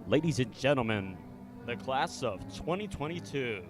Ladies and gentlemen, the class of 2022.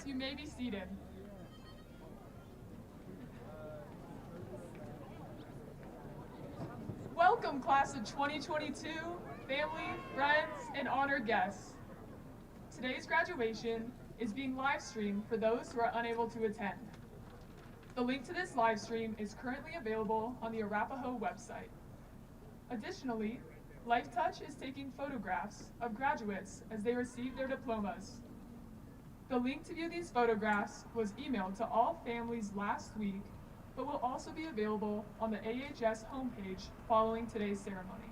you may be seated. Welcome, class of 2022, family, friends, and honored guests. Today's graduation is being live streamed for those who are unable to attend. The link to this live stream is currently available on the Arapahoe website. Additionally, LifeTouch is taking photographs of graduates as they receive their diplomas. The link to view these photographs was emailed to all families last week, but will also be available on the AHS homepage following today's ceremony.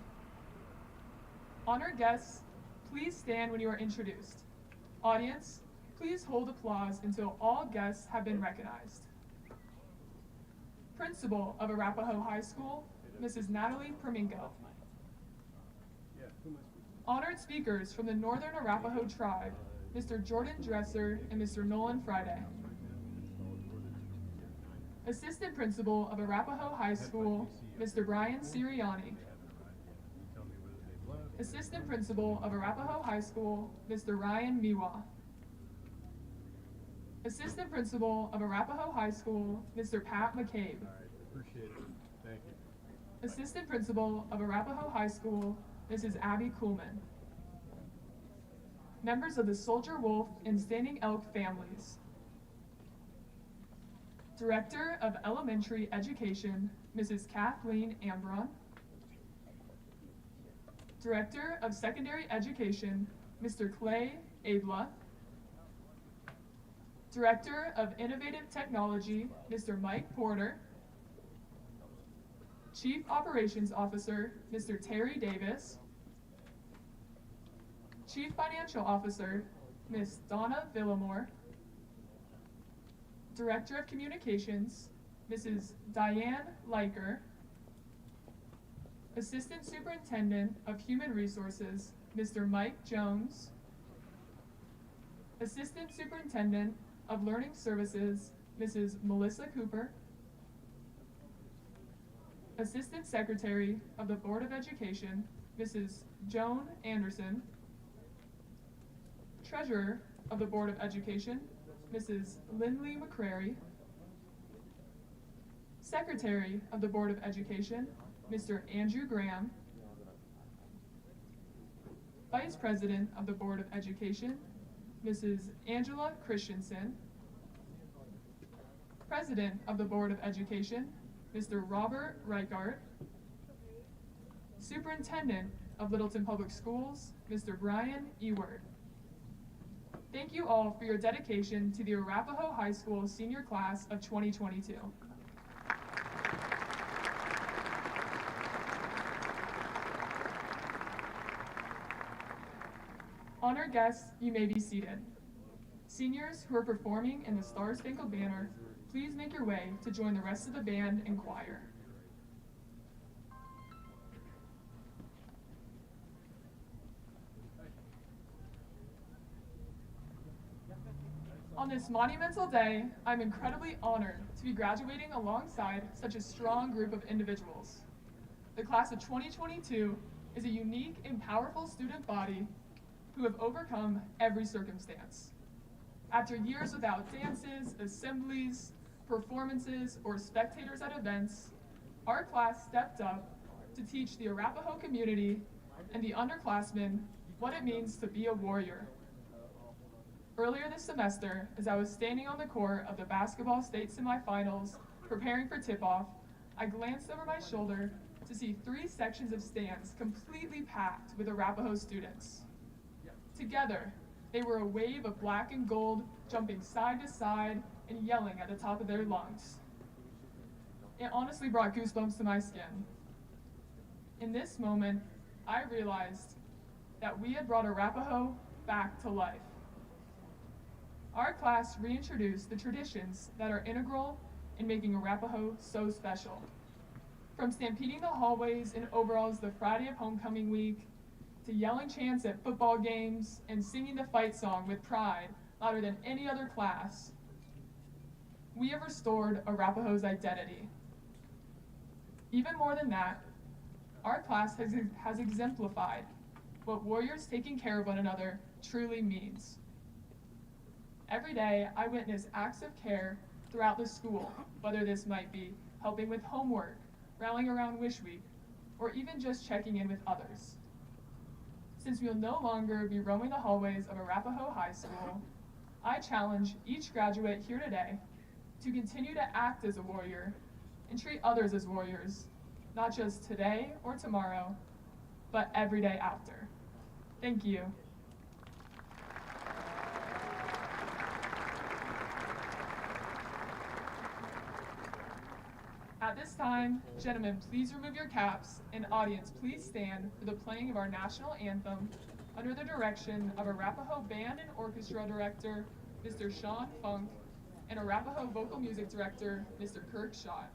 Honored guests, please stand when you are introduced. Audience, please hold applause until all guests have been recognized. Principal of Arapahoe High School, Mrs. Natalie Perminko. Honored speakers from the Northern Arapahoe Tribe, Mr. Jordan Dresser and Mr. Nolan Friday. Assistant Principal of Arapahoe High School, Mr. Brian Siriani. Assistant Principal of Arapahoe High School, Mr. Ryan Miwa. Assistant Principal of Arapahoe High School, Mr. Pat McCabe. Appreciate it. Thank you. Assistant Principal of Arapahoe High School, Mrs. Abby Kuhlman. Members of the Soldier Wolf and Standing Elk families. Director of Elementary Education, Mrs. Kathleen Ambron. Director of Secondary Education, Mr. Clay Abla. Director of Innovative Technology, Mr. Mike Porter. Chief Operations Officer, Mr. Terry Davis. Chief Financial Officer, Ms. Donna Villamore. Director of Communications, Mrs. Diane Leiker. Assistant Superintendent of Human Resources, Mr. Mike Jones. Assistant Superintendent of Learning Services, Mrs. Melissa Cooper. Assistant Secretary of the Board of Education, Mrs. Joan Anderson. Treasurer of the Board of Education, Mrs. Lindley McCrary. Secretary of the Board of Education, Mr. Andrew Graham. Vice President of the Board of Education, Mrs. Angela Christensen. President of the Board of Education, Mr. Robert Reichart. Superintendent of Littleton Public Schools, Mr. Brian Ewert. Thank you all for your dedication to the Arapahoe High School senior class of 2022. Honored guests, you may be seated. Seniors who are performing in the Star Spangled Banner, please make your way to join the rest of the band and choir. On this monumental day, I'm incredibly honored to be graduating alongside such a strong group of individuals. The class of 2022 is a unique and powerful student body who have overcome every circumstance. After years without dances, assemblies, performances, or spectators at events, our class stepped up to teach the Arapahoe community and the underclassmen what it means to be a warrior. Earlier this semester, as I was standing on the court of the basketball state semifinals preparing for tip-off, I glanced over my shoulder to see 3 sections of stands completely packed with Arapahoe students. Together, they were a wave of black and gold, jumping side to side and yelling at the top of their lungs. It honestly brought goosebumps to my skin. In this moment, I realized that we had brought Arapahoe back to life. Our class reintroduced the traditions that are integral in making Arapahoe so special. From stampeding the hallways in overalls the Friday of homecoming week, to yelling chants at football games and singing the fight song with pride louder than any other class, we have restored Arapahoe's identity. Even more than that, our class has exemplified what warriors taking care of one another truly means. Every day, I witness acts of care throughout the school, whether this might be helping with homework, rallying around Wish Week, or even just checking in with others. Since we will no longer be roaming the hallways of Arapahoe High School, I challenge each graduate here today to continue to act as a warrior and treat others as warriors, not just today or tomorrow, but every day after. Thank you. At this time, gentlemen, please remove your caps, and audience, please stand for the playing of our national anthem under the direction of Arapahoe Band and Orchestra Director, Mr. Sean Funk, and Arapahoe Vocal Music Director, Mr. Kirk Schott.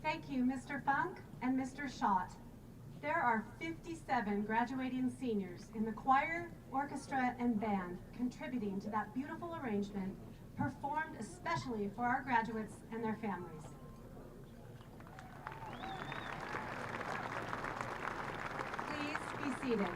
Thank you, Mr. Funk and Mr. Schott. There are 57 graduating seniors in the choir, orchestra, and band contributing to that beautiful arrangement performed especially for our graduates and their families. Please be seated.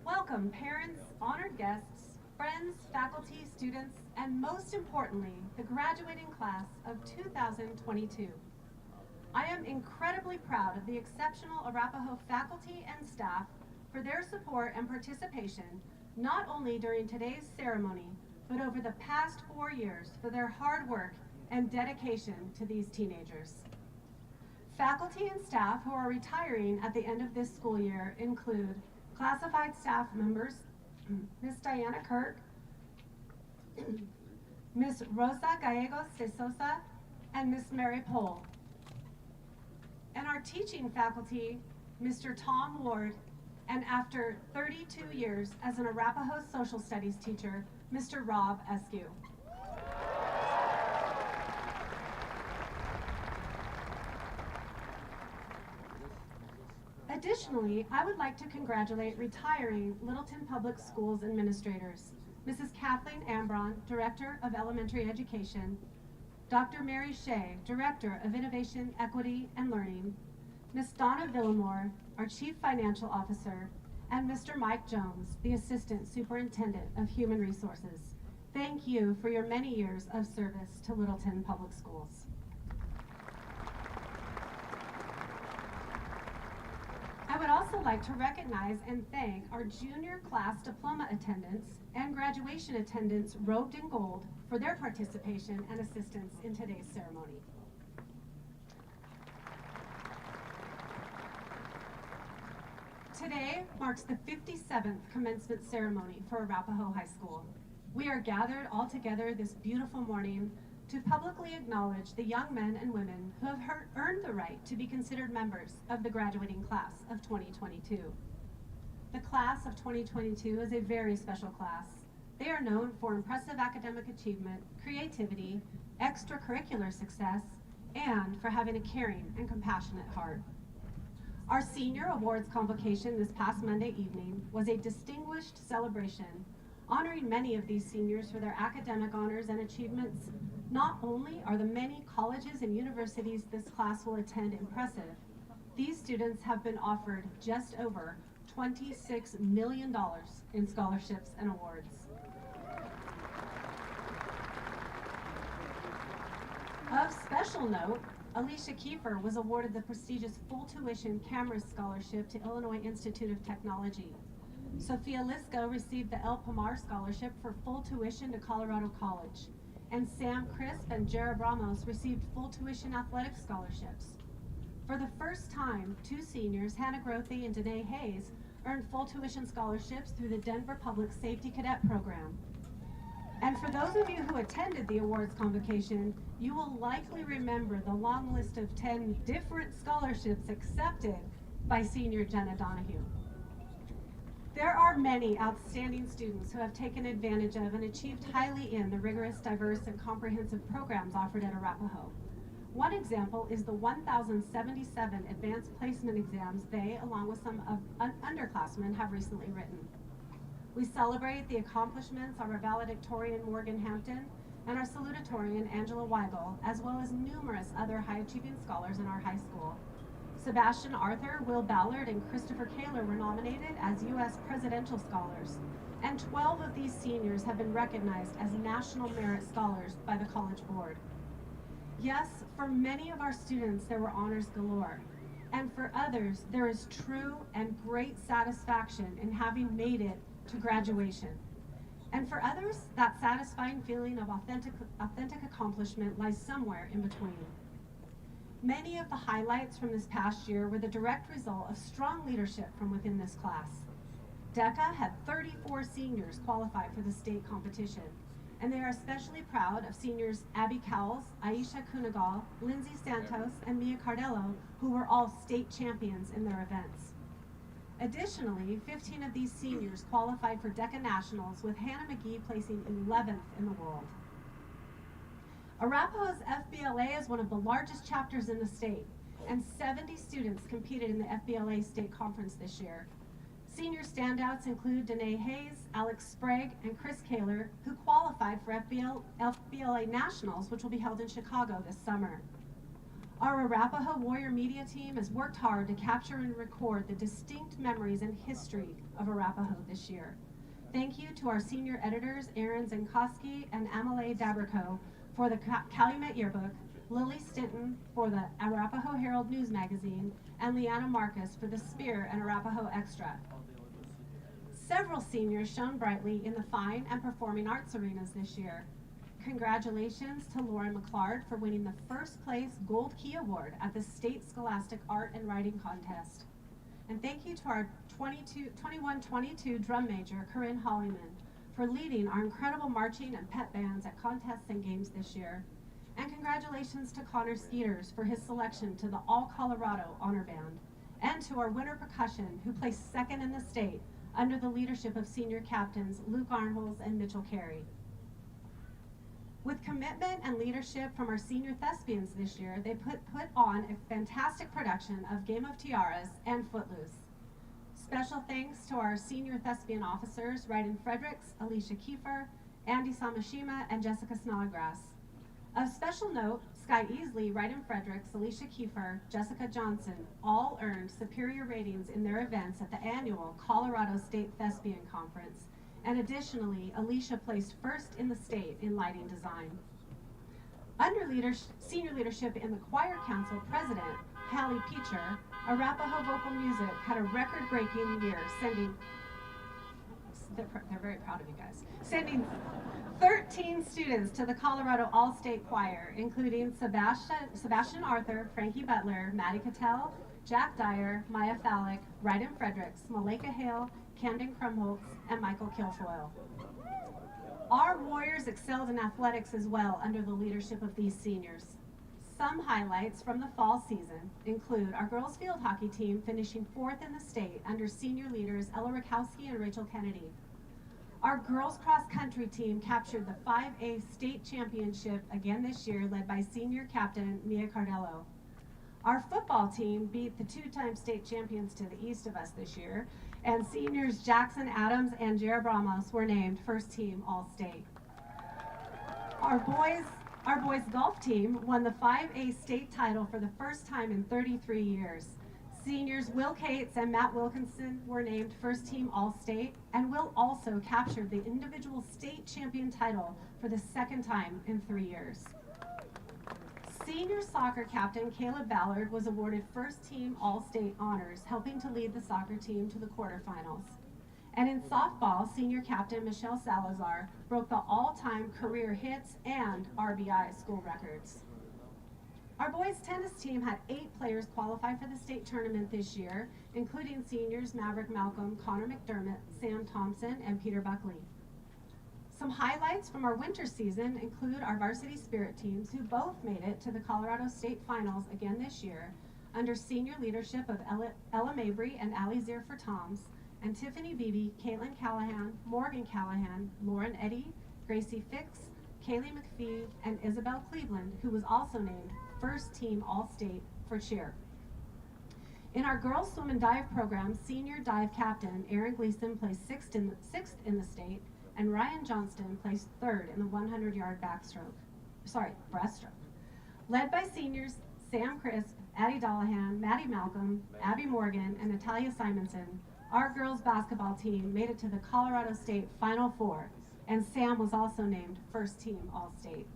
Welcome, parents, honored guests, friends, faculty, students, and most importantly, the graduating class of 2022. I am incredibly proud of the exceptional Arapahoe faculty and staff for their support and participation, not only during today's ceremony, but over the past 4 years for their hard work and dedication to these teenagers. Faculty and staff who are retiring at the end of this school year include classified staff members, Ms. Diana Kirk, Ms. Rosa Gallegos de Sosa, and Ms. Mary Pohl. And our teaching faculty, Mr. Tom Ward, and after 32 years as an Arapahoe social studies teacher, Mr. Rob Eskew. Additionally, I would like to congratulate retiring Littleton Public Schools administrators, Mrs. Kathleen Ambron, Director of Elementary Education, Dr. Mary Shea, Director of Innovation, Equity, and Learning, Ms. Donna Villamore, our Chief Financial Officer, and Mr. Mike Jones, the Assistant Superintendent of Human Resources. Thank you for your many years of service to Littleton Public Schools. I would also like to recognize and thank our junior class diploma attendants and graduation attendants robed in gold for their participation and assistance in today's ceremony. Today marks the 57th commencement ceremony for Arapahoe High School. We are gathered all together this beautiful morning to publicly acknowledge the young men and women who have earned the right to be considered members of the graduating class of 2022. The class of 2022 is a very special class. They are known for impressive academic achievement, creativity, extracurricular success, and for having a caring and compassionate heart. Our senior awards convocation this past Monday evening was a distinguished celebration honoring many of these seniors for their academic honors and achievements. Not only are the many colleges and universities this class will attend impressive, these students have been offered just over $26 million in scholarships and awards. Of special note, Alicia Kiefer was awarded the prestigious full tuition Cameras Scholarship to Illinois Institute of Technology. Sophia Lisco received the El Pomar Scholarship for full tuition to Colorado College. And Sam Crisp and Jared Ramos received full tuition athletic scholarships. For the first time, two seniors, Hannah Grothe and Danae Hayes, earned full tuition scholarships through the Denver Public Safety Cadet Program. And for those of you who attended the awards convocation, you will likely remember the long list of 10 different scholarships accepted by senior Jenna Donahue. There are many outstanding students who have taken advantage of and achieved highly in the rigorous, diverse, and comprehensive programs offered at Arapahoe. One example is the 1,077 advanced placement exams they, along with some underclassmen, have recently written. We celebrate the accomplishments of our valedictorian Morgan Hampton and our salutatorian Angela Weigel, as well as numerous other high-achieving scholars in our high school. Sebastian Arthur, Will Ballard, and Christopher Kaler were nominated as U.S. Presidential Scholars, and 12 of these seniors have been recognized as National Merit Scholars by the College Board. Yes, for many of our students there were honors galore, and for others there is true and great satisfaction in having made it to graduation. And for others, that satisfying feeling of authentic accomplishment lies somewhere in between. Many of the highlights from this past year were the direct result of strong leadership from within this class. DECA had 34 seniors qualify for the state competition, and they are especially proud of seniors Abby Cowles, Aisha Kunagal, Lindsay Santos, and Mia Cardello, who were all state champions in their events. Additionally, 15 of these seniors qualified for DECA Nationals, with Hannah McGee placing 11th in the world. Arapahoe's FBLA is one of the largest chapters in the state, and 70 students competed in the FBLA State Conference this year. Senior standouts include Danae Hayes, Alex Sprague, and Chris Kaler, who qualified for FBLA Nationals, which will be held in Chicago this summer. Our Arapahoe Warrior Media team has worked hard to capture and record the distinct memories and history of Arapahoe this year. Thank you to our senior editors, Aaron Zankoski and Amalie Dabrico, for the Calumet Yearbook, Lily Stinton for the Arapahoe Herald News Magazine, and Leanna Marcus for the Spear and Arapahoe Extra. Several seniors shone brightly in the fine and performing arts arenas this year. Congratulations to Lauren McClard for winning the first place Gold Key Award at the State Scholastic Art and Writing Contest. And thank you to our 21-22 drum major, Corinne Hollyman, for leading our incredible marching and pep bands at contests and games this year. And congratulations to Connor Skeeters for his selection to the All Colorado Honor Band. And to our winter percussion, who placed second in the state under the leadership of senior captains Luke Arnholz and Mitchell Carey. With commitment and leadership from our senior thespians this year, they put on a fantastic production of Game of Tiaras and Footloose. Special thanks to our senior thespian officers, Ryden Fredericks, Alicia Kiefer, Andy Samashima, and Jessica Snodgrass. Of special note, Sky Easley, Ryden Fredericks, Alicia Kiefer, Jessica Johnson all earned superior ratings in their events at the annual Colorado State Thespian Conference. And additionally, Alicia placed first in the state in lighting design. Under senior leadership in the Choir Council President, Hallie Peacher, Arapahoe Vocal Music had a record-breaking year, they're very proud of you guys, sending 13 students to the Colorado All-State Choir, including Sebastian Arthur, Frankie Butler, Maddie Cattell, Jack Dyer, Maya Fallick, Ryden Fredericks, Malika Hale, Camden Krumholtz, and Michael Kilfoyle. Our Warriors excelled in athletics as well under the leadership of these seniors. Some highlights from the fall season include our girls field hockey team finishing 4th in the state under senior leaders Ella Rakowski and Rachel Kennedy. Our girls cross country team captured the 5A state championship again this year, led by senior captain Mia Cardello. Our football team beat the 2-time state champions to the east of us this year, and seniors Jackson Adams and Jared Bramos were named first team All-State. Our boys golf team won the 5A state title for the first time in 33 years. Seniors Will Cates and Matt Wilkinson were named first team All-State, and Will also captured the individual state champion title for the second time in 3 years. Senior soccer captain Caleb Ballard was awarded first team All-State honors, helping to lead the soccer team to the quarterfinals. And in softball, senior captain Michelle Salazar broke the all-time career hits and RBI school records. Our boys tennis team had 8 players qualify for the state tournament this year, including seniors Maverick Malcolm, Connor McDermott, Sam Thompson, and Peter Buckley. Some highlights from our winter season include our varsity spirit teams, who both made it to the Colorado State Finals again this year under senior leadership of Ella Mabry and Allie Zier for Toms, and Tiffany Beebe, Caitlin Callahan, Morgan Callahan, Lauren Eddy, Gracie Fix, Kaylee McPhee, and Isabel Cleveland, who was also named first team All-State for cheer. In our girls swim and dive program, senior dive captain Aaron Gleason placed sixth in the state, and Ryan Johnston placed 3rd in the 100-yard breaststroke. Led by seniors Sam Crisp, Addie Dollahan, Maddie Malcolm, Abby Morgan, and Natalia Simonson, our girls basketball team made it to the Colorado State Final Four, and Sam was also named first team All-State.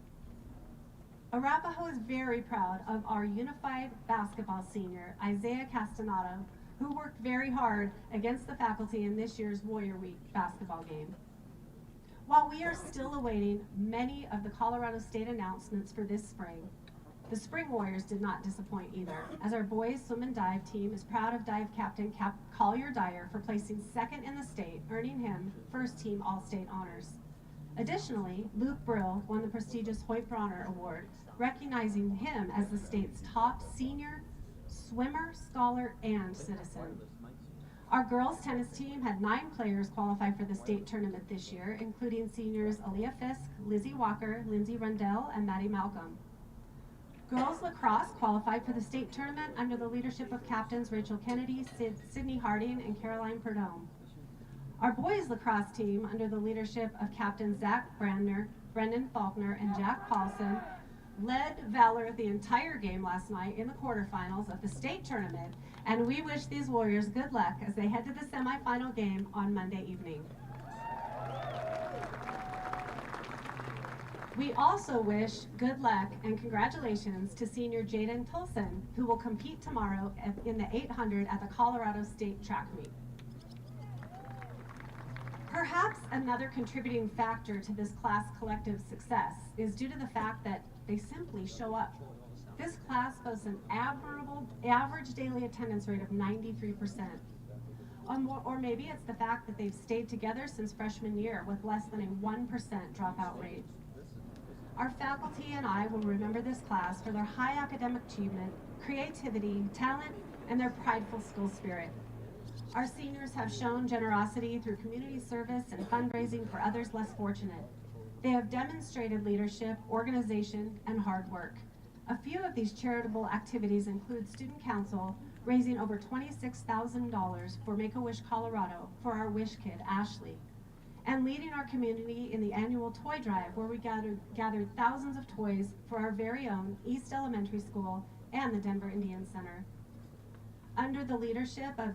Arapahoe is very proud of our unified basketball senior, Isaiah Castanado, who worked very hard against the faculty in this year's Warrior Week basketball game. While we are still awaiting many of the Colorado State announcements for this spring, the Spring Warriors did not disappoint either, as our boys swim and dive team is proud of dive captain Collier Dyer for placing 2nd in the state, earning him first team All-State honors. Additionally, Luke Brill won the prestigious Hoyt Bronner Award, recognizing him as the state's top senior swimmer, scholar, and citizen. Our girls tennis team had 9 players qualify for the state tournament this year, including seniors Aaliyah Fisk, Lizzie Walker, Lindsay Rundell, and Maddie Malcolm. Girls lacrosse qualified for the state tournament under the leadership of captains Rachel Kennedy, Sydney Harding, and Caroline Perdome. Our boys lacrosse team, under the leadership of captains Zach Brandner, Brendan Faulkner, and Jack Paulson, led Valor the entire game last night in the quarterfinals of the state tournament, and we wish these Warriors good luck as they head to the semifinal game on Monday evening. We also wish good luck and congratulations to senior Jaden Tolson, who will compete tomorrow in the 800 at the Colorado State Track Meet. Perhaps another contributing factor to this class collective success is due to the fact that they simply show up. This class boasts an admirable average daily attendance rate of 93%. Or maybe it's the fact that they've stayed together since freshman year with less than a 1% dropout rate. Our faculty and I will remember this class for their high academic achievement, creativity, talent, and their prideful school spirit. Our seniors have shown generosity through community service and fundraising for others less fortunate. They have demonstrated leadership, organization, and hard work. A few of these charitable activities include Student Council raising over $26,000 for Make-A-Wish Colorado for our Wish Kid, Ashley, and leading our community in the annual toy drive where we gathered thousands of toys for our very own East Elementary School and the Denver Indian Center. Under the leadership of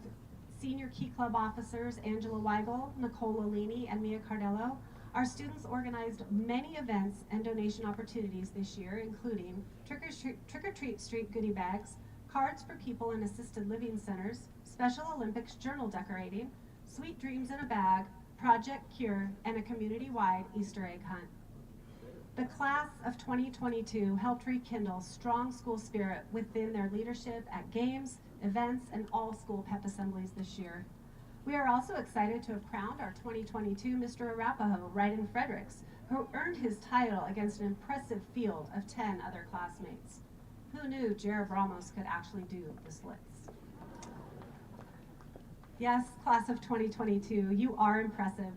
Senior Key Club officers Angela Weigel, Nicole Lalini, and Mia Cardello, our students organized many events and donation opportunities this year, including Trick-or-Treat Street goodie bags, cards for people in assisted living centers, Special Olympics journal decorating, Sweet Dreams in a Bag, Project Cure, and a community-wide Easter egg hunt. The class of 2022 helped rekindle strong school spirit within their leadership at games, events, and all school pep assemblies this year. We are also excited to have crowned our 2022 Mr. Arapahoe, Ryden Fredericks, who earned his title against an impressive field of 10 other classmates. Who knew Jared Ramos could actually do the splits? Yes, class of 2022, you are impressive,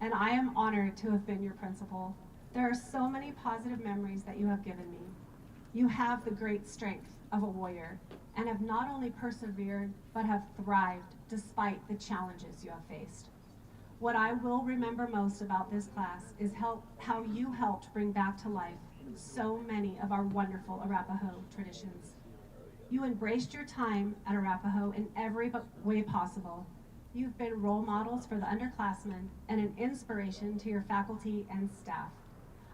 and I am honored to have been your principal. There are so many positive memories that you have given me. You have the great strength of a warrior and have not only persevered, but have thrived despite the challenges you have faced. What I will remember most about this class is how you helped bring back to life so many of our wonderful Arapahoe traditions. You embraced your time at Arapahoe in every way possible. You've been role models for the underclassmen and an inspiration to your faculty and staff.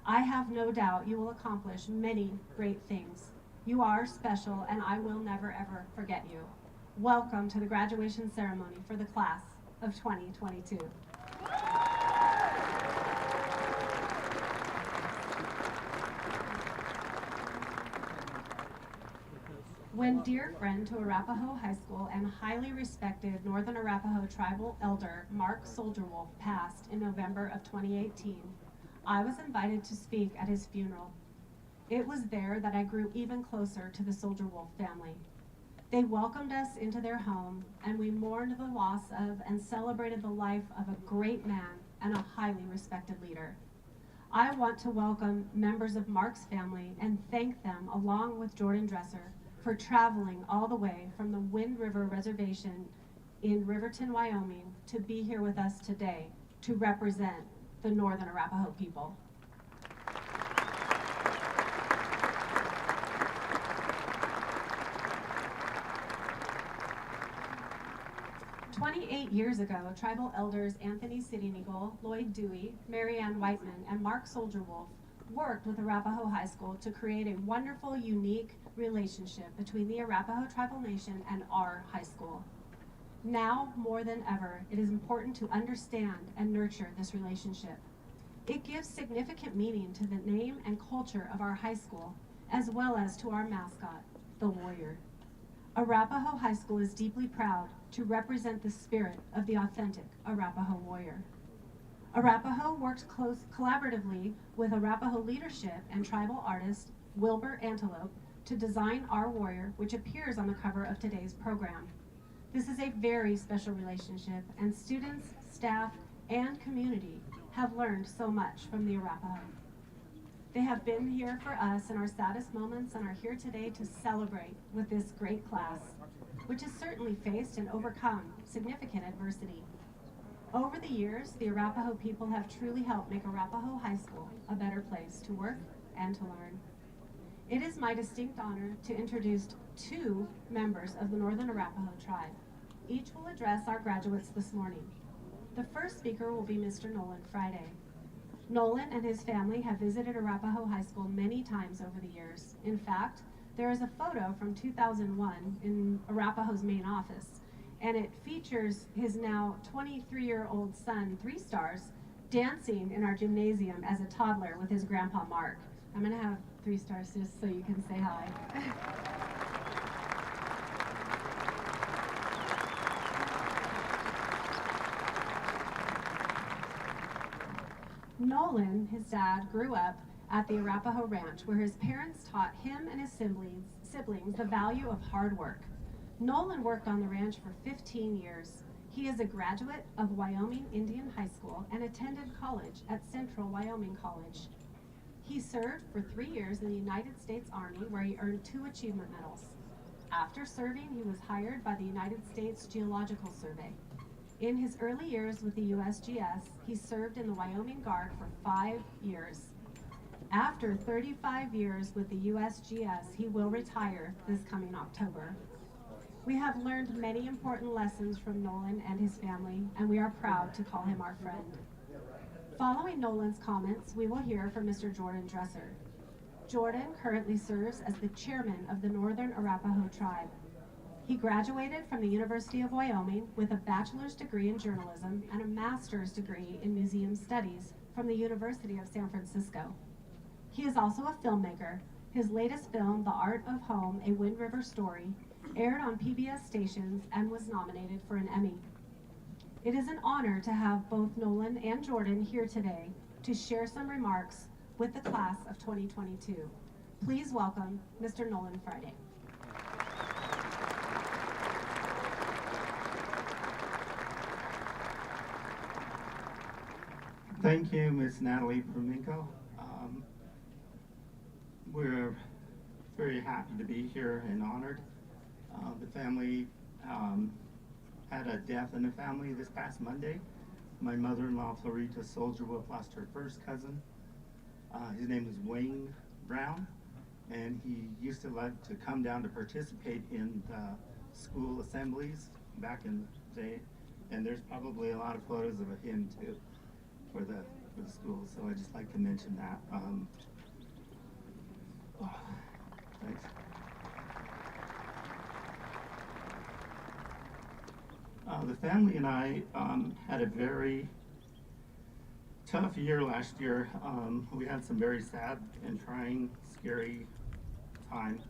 I have no doubt you will accomplish many great things. You are special, and I will never ever forget you. Welcome to the graduation ceremony for the class of 2022. When dear friend to Arapahoe High School and highly respected Northern Arapahoe tribal elder Mark Soldier-Wolf passed in November of 2018, I was invited to speak at his funeral. It was there that I grew even closer to the Soldier-Wolf family. They welcomed us into their home, and we mourned the loss of and celebrated the life of a great man and a highly respected leader. I want to welcome members of Mark's family and thank them, along with Jordan Dresser, for traveling all the way from the Wind River Reservation in Riverton, Wyoming, to be here with us today to represent the Northern Arapahoe people. 28 years ago, tribal elders Anthony Sitting-Eagle, Lloyd Dewey, Mary Ann Whiteman, and Mark Soldier-Wolf worked with Arapahoe High School to create a wonderful, unique relationship between the Arapahoe Tribal Nation and our high school. Now, more than ever, it is important to understand and nurture this relationship. It gives significant meaning to the name and culture of our high school, as well as to our mascot, the Warrior. Arapahoe High School is deeply proud to represent the spirit of the authentic Arapahoe Warrior. Arapahoe worked collaboratively with Arapahoe leadership and tribal artist Wilbur Antelope to design our warrior, which appears on the cover of today's program. This is a very special relationship, and students, staff, and community have learned so much from the Arapaho. They have been here for us in our saddest moments and are here today to celebrate with this great class, which has certainly faced and overcome significant adversity. Over the years, the Arapaho people have truly helped make Arapaho High School a better place to work and to learn. It is my distinct honor to introduce two members of the Northern Arapaho tribe. Each will address our graduates this morning. The first speaker will be Mr. Nolan Friday. Nolan and his family have visited Arapaho High School many times over the years. In fact, there is a photo from 2001 in Arapaho's main office, and it features his now 23-year-old son, 3 Stars, dancing in our gymnasium as a toddler with his grandpa Mark. I'm gonna have 3 Stars just so you can say hi. Nolan, his dad, grew up at the Arapaho Ranch, where his parents taught him and his siblings the value of hard work. Nolan worked on the ranch for 15 years. He is a graduate of Wyoming Indian High School and attended college at Central Wyoming College. He served for 3 years in the United States Army, where he earned 2 achievement medals. After serving, he was hired by the United States Geological Survey. In his early years with the USGS, he served in the Wyoming Guard for 5 years. After 35 years with the USGS, he will retire this coming October. We have learned many important lessons from Nolan and his family, and we are proud to call him our friend. Following Nolan's comments, we will hear from Mr. Jordan Dresser. Jordan currently serves as the chairman of the Northern Arapaho tribe. He graduated from the University of Wyoming with a bachelor's degree in journalism and a master's degree in museum studies from the University of San Francisco. He is also a filmmaker. His latest film, The Art of Home, A Wind River Story, aired on PBS stations and was nominated for an Emmy. It is an honor to have both Nolan and Jordan here today to share some remarks with the class of 2022. Please welcome Mr. Nolan Friday. Thank you, Ms. Natalie Bruminko. We're very happy to be here and honored. The family had a death in the family this past Monday. My mother-in-law, Florita Soldierwolf, lost her first cousin. His name is Wayne Brown, and he used to like to come down to participate in the school assemblies back in the day, and there's probably a lot of photos of him too for the school, so I just like to mention that. Thanks. The family and I had a very tough year last year. We had some very sad and trying, scary time.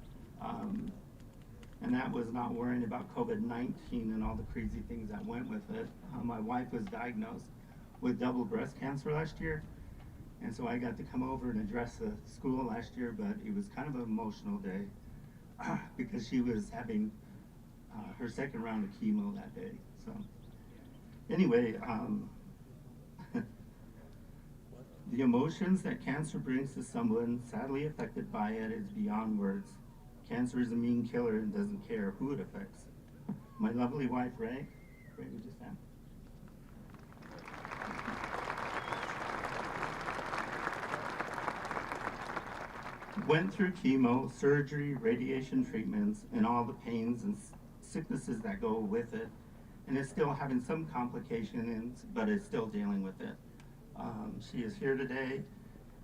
And that was not worrying about COVID-19 and all the crazy things that went with it. My wife was diagnosed with double breast cancer last year. And so I got to come over and address the school last year, but it was kind of an emotional day because she was having her second round of chemo that day. So anyway, the emotions that cancer brings to someone sadly affected by it is beyond words. Cancer is a mean killer and doesn't care who it affects. My lovely wife, Ray, would you stand? Went through chemo, surgery, radiation treatments, and all the pains and sicknesses that go with it, and is still having some complications, but is still dealing with it. She is here today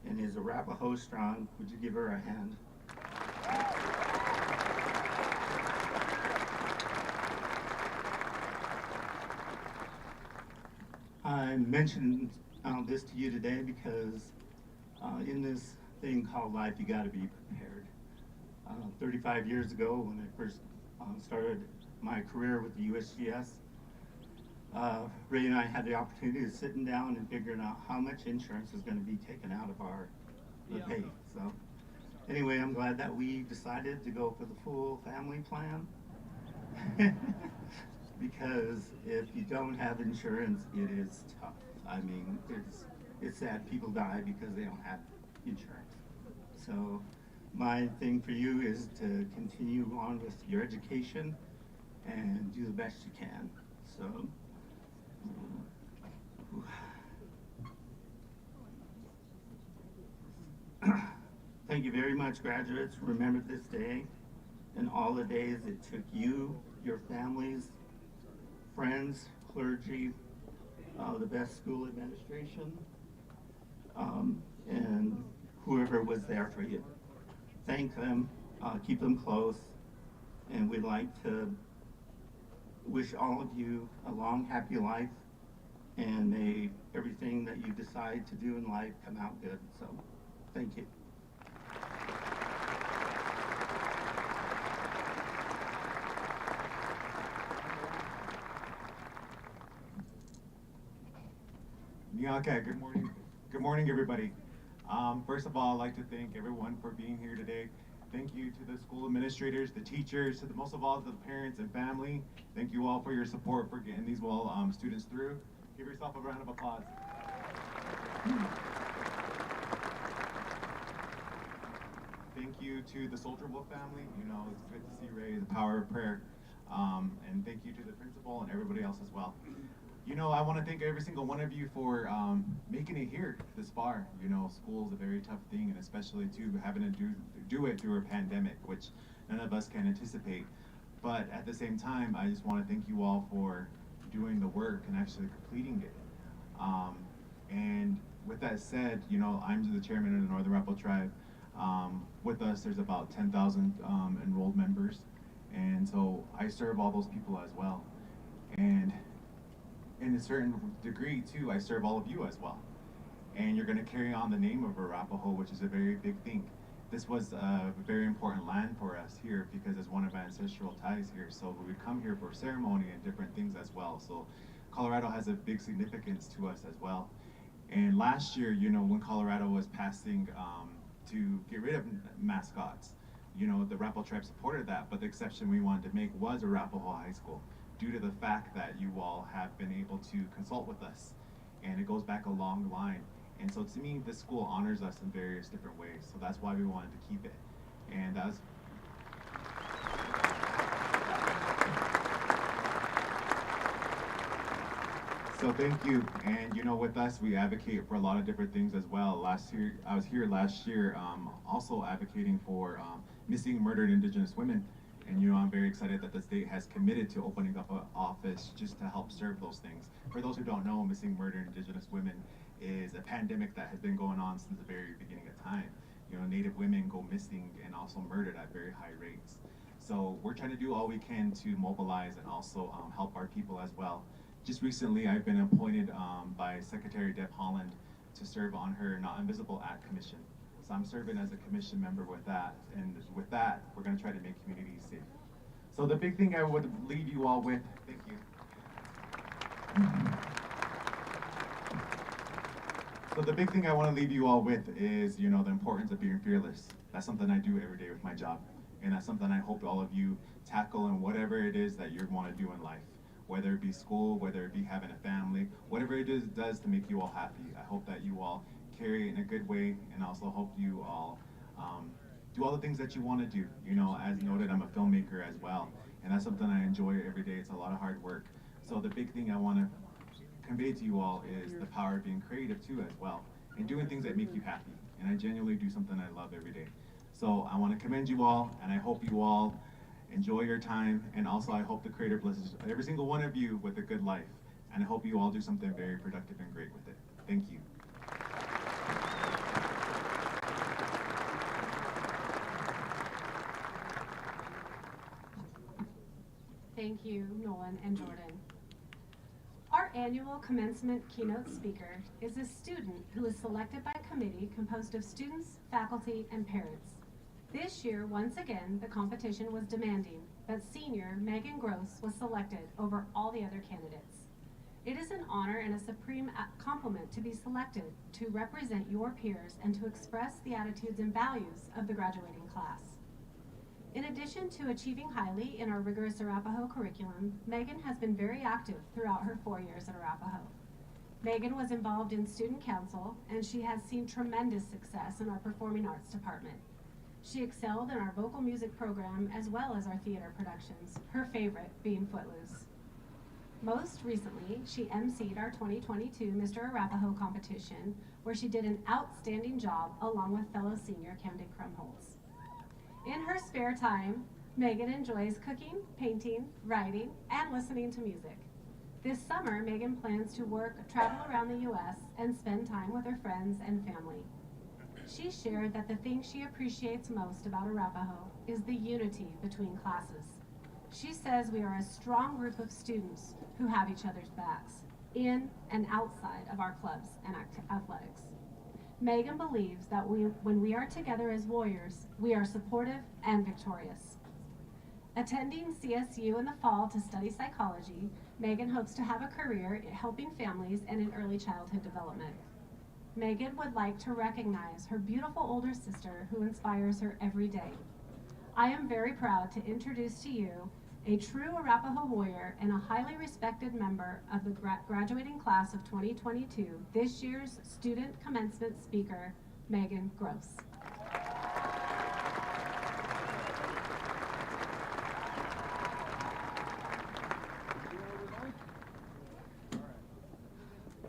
and is Arapaho strong. Would you give her a hand? I mentioned this to you today because in this thing called life, you got to be prepared. 35 years ago, when I first started my career with the USGS, Ray and I had the opportunity of sitting down and figuring out how much insurance was going to be taken out of our pay. So anyway, I'm glad that we decided to go for the full family plan. because if you don't have insurance, it is tough. I mean, it's sad people die because they don't have insurance. So my thing for you is to continue on with your education and do the best you can. So thank you very much, graduates. Remember this day and all the days it took you, your families, friends, clergy, the best school administration, and whoever was there for you. Thank them, keep them close, and we'd like to wish all of you a long, happy life, and may everything that you decide to do in life come out good. So, thank you. Okay, good morning. Good morning, everybody. First of all, I'd like to thank everyone for being here today. Thank you to the school administrators, the teachers, most of all to the parents and family. Thank you all for your support for getting these students through. Give yourself a round of applause. Thank you to the Soldier Wolf family. You know, it's good to see Ray, the power of prayer. And thank you to the principal and everybody else as well. You know, I want to thank every single one of you for making it here this far. You know, school is a very tough thing, and especially too having to do it through a pandemic, which none of us can anticipate. But at the same time, I just want to thank you all for doing the work and actually completing it. And with that said, you know, I'm the chairman of the Northern Arapaho Tribe. With us, there's about 10,000 enrolled members, and so I serve all those people as well. And in a certain degree too, I serve all of you as well. And you're going to carry on the name of Arapaho, which is a very big thing. This was a very important land for us here because it's one of our ancestral ties here. So we would come here for ceremony and different things as well. So Colorado has a big significance to us as well. And last year, you know, when Colorado was passing to get rid of mascots, you know, the Arapaho tribe supported that, but the exception we wanted to make was Arapaho High School, due to the fact that you all have been able to consult with us, and it goes back a long line. And so to me, this school honors us in various different ways, so that's why we wanted to keep it. And that was so thank you. And you know, with us, we advocate for a lot of different things as well. Last year, I was here last year, also advocating for missing, murdered Indigenous women. And you know, I'm very excited that the state has committed to opening up an office just to help serve those things. For those who don't know, missing, murdered Indigenous women is a pandemic that has been going on since the very beginning of time. You know, Native women go missing and also murdered at very high rates. So we're trying to do all we can to mobilize and also help our people as well. Just recently, I've been appointed by Secretary Deb Haaland to serve on her Not Invisible Act Commission. So I'm serving as a commission member with that, and with that, we're going to try to make communities safe. So the big thing I would leave you all with, thank you. So the big thing I want to leave you all with is, you know, the importance of being fearless. That's something I do every day with my job, and that's something I hope all of you tackle in whatever it is that you want to do in life. Whether it be school, whether it be having a family, whatever it is does to make you all happy. I hope that you all carry it in a good way, and also hope you all do all the things that you want to do. You know, as noted, I'm a filmmaker as well, and that's something I enjoy every day. It's a lot of hard work. So the big thing I want to convey to you all is the power of being creative too as well, and doing things that make you happy. And I genuinely do something I love every day. So I want to commend you all, and I hope you all enjoy your time, and also I hope the Creator blesses every single one of you with a good life, and I hope you all do something very productive and great with it. Thank you. Thank you, Nolan and Jordan. Our annual commencement keynote speaker is a student who is selected by a committee composed of students, faculty, and parents. This year, once again, the competition was demanding, but senior Megan Gross was selected over all the other candidates. It is an honor and a supreme compliment to be selected to represent your peers and to express the attitudes and values of the graduating class. In addition to achieving highly in our rigorous Arapahoe curriculum, Megan has been very active throughout her 4 years at Arapahoe. Megan was involved in student council, and she has seen tremendous success in our performing arts department. She excelled in our vocal music program as well as our theater productions, her favorite being Footloose. Most recently, she emceed our 2022 Mr. Arapahoe competition, where she did an outstanding job along with fellow senior Camden Krumholtz. In her spare time, Megan enjoys cooking, painting, writing, and listening to music. This summer, Megan plans to travel around the U.S. and spend time with her friends and family. She shared that the thing she appreciates most about Arapahoe is the unity between classes. She says we are a strong group of students who have each other's backs, in and outside of our clubs and athletics. Megan believes that when we are together as warriors, we are supportive and victorious. Attending CSU in the fall to study psychology, Megan hopes to have a career in helping families and in early childhood development. Megan would like to recognize her beautiful older sister who inspires her every day. I am very proud to introduce to you a true Arapahoe warrior and a highly respected member of the graduating class of 2022, this year's student commencement speaker, Megan Gross.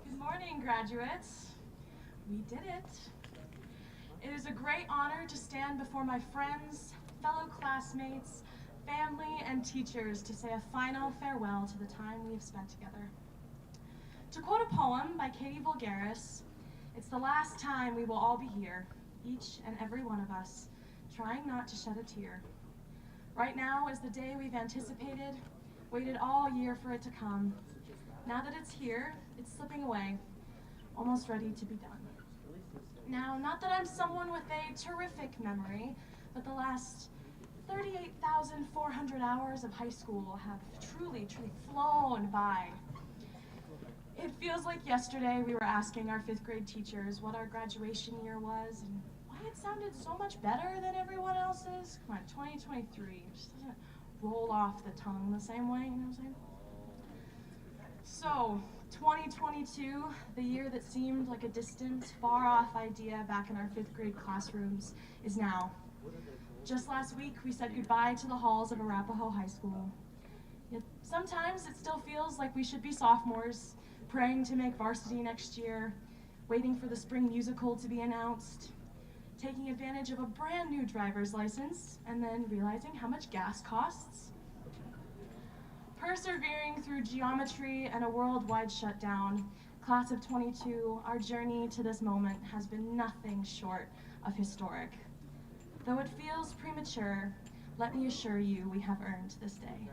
Good morning, graduates. We did it. It is a great honor to stand before my friends, fellow classmates, family, and teachers to say a final farewell to the time we have spent together. To quote a poem by Katie Vulgaris, it's the last time we will all be here, each and every one of us, trying not to shed a tear. Right now is the day we've anticipated, waited all year for it to come. Now that it's here, it's slipping away, almost ready to be done. Now, not that I'm someone with a terrific memory, but the last 38,400 hours of high school have truly flown by. It feels like yesterday we were asking our 5th grade teachers what our graduation year was and why it sounded so much better than everyone else's. Come on, 2023 just doesn't roll off the tongue the same way, you know what I'm saying? So, 2022, the year that seemed like a distant, far-off idea back in our 5th grade classrooms, is now. Just last week, we said goodbye to the halls of Arapahoe High School. Yet sometimes it still feels like we should be sophomores, praying to make varsity next year, waiting for the spring musical to be announced, taking advantage of a brand new driver's license, and then realizing how much gas costs. Persevering through geometry and a worldwide shutdown, class of 22, our journey to this moment has been nothing short of historic. Though it feels premature, let me assure you we have earned this day.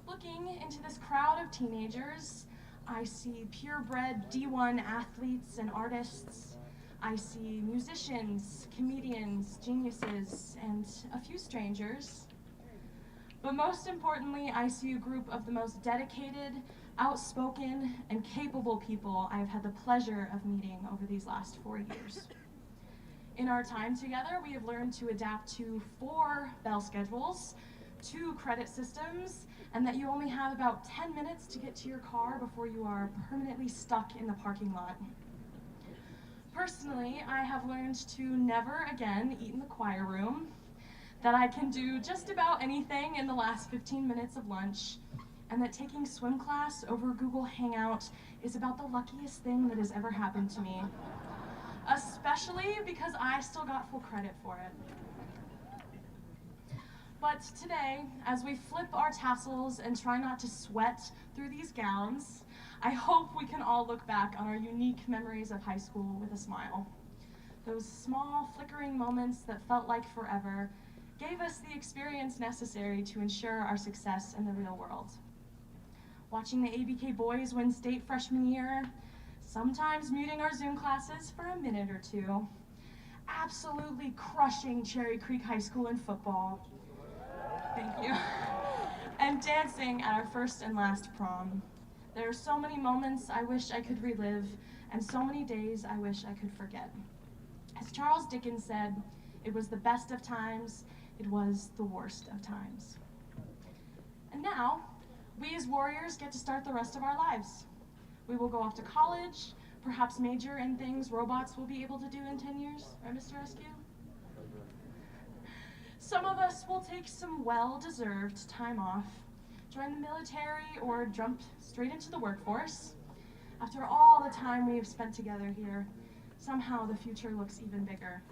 Looking into this crowd of teenagers, I see purebred D1 athletes and artists. I see musicians, comedians, geniuses, and a few strangers. But most importantly, I see a group of the most dedicated, outspoken, and capable people I've had the pleasure of meeting over these last 4 years. In our time together, we have learned to adapt to 4 bell schedules, 2 credit systems, and that you only have about 10 minutes to get to your car before you are permanently stuck in the parking lot. Personally, I have learned to never again eat in the choir room, that I can do just about anything in the last 15 minutes of lunch, and that taking swim class over Google Hangout is about the luckiest thing that has ever happened to me, especially because I still got full credit for it. But today, as we flip our tassels and try not to sweat through these gowns, I hope we can all look back on our unique memories of high school with a smile. Those small, flickering moments that felt like forever gave us the experience necessary to ensure our success in the real world. Watching the ABK boys win state freshman year, sometimes muting our Zoom classes for a minute or two, absolutely crushing Cherry Creek High School in football, thank you, and dancing at our first and last prom. There are so many moments I wish I could relive, and so many days I wish I could forget. As Charles Dickens said, it was the best of times it was the worst of times. And now, we as warriors get to start the rest of our lives. We will go off to college, perhaps major in things robots will be able to do in 10 years, right, Mr. Rescue? Some of us will take some well-deserved time off, join the military, or jump straight into the workforce. After all the time we have spent together here, somehow the future looks even bigger.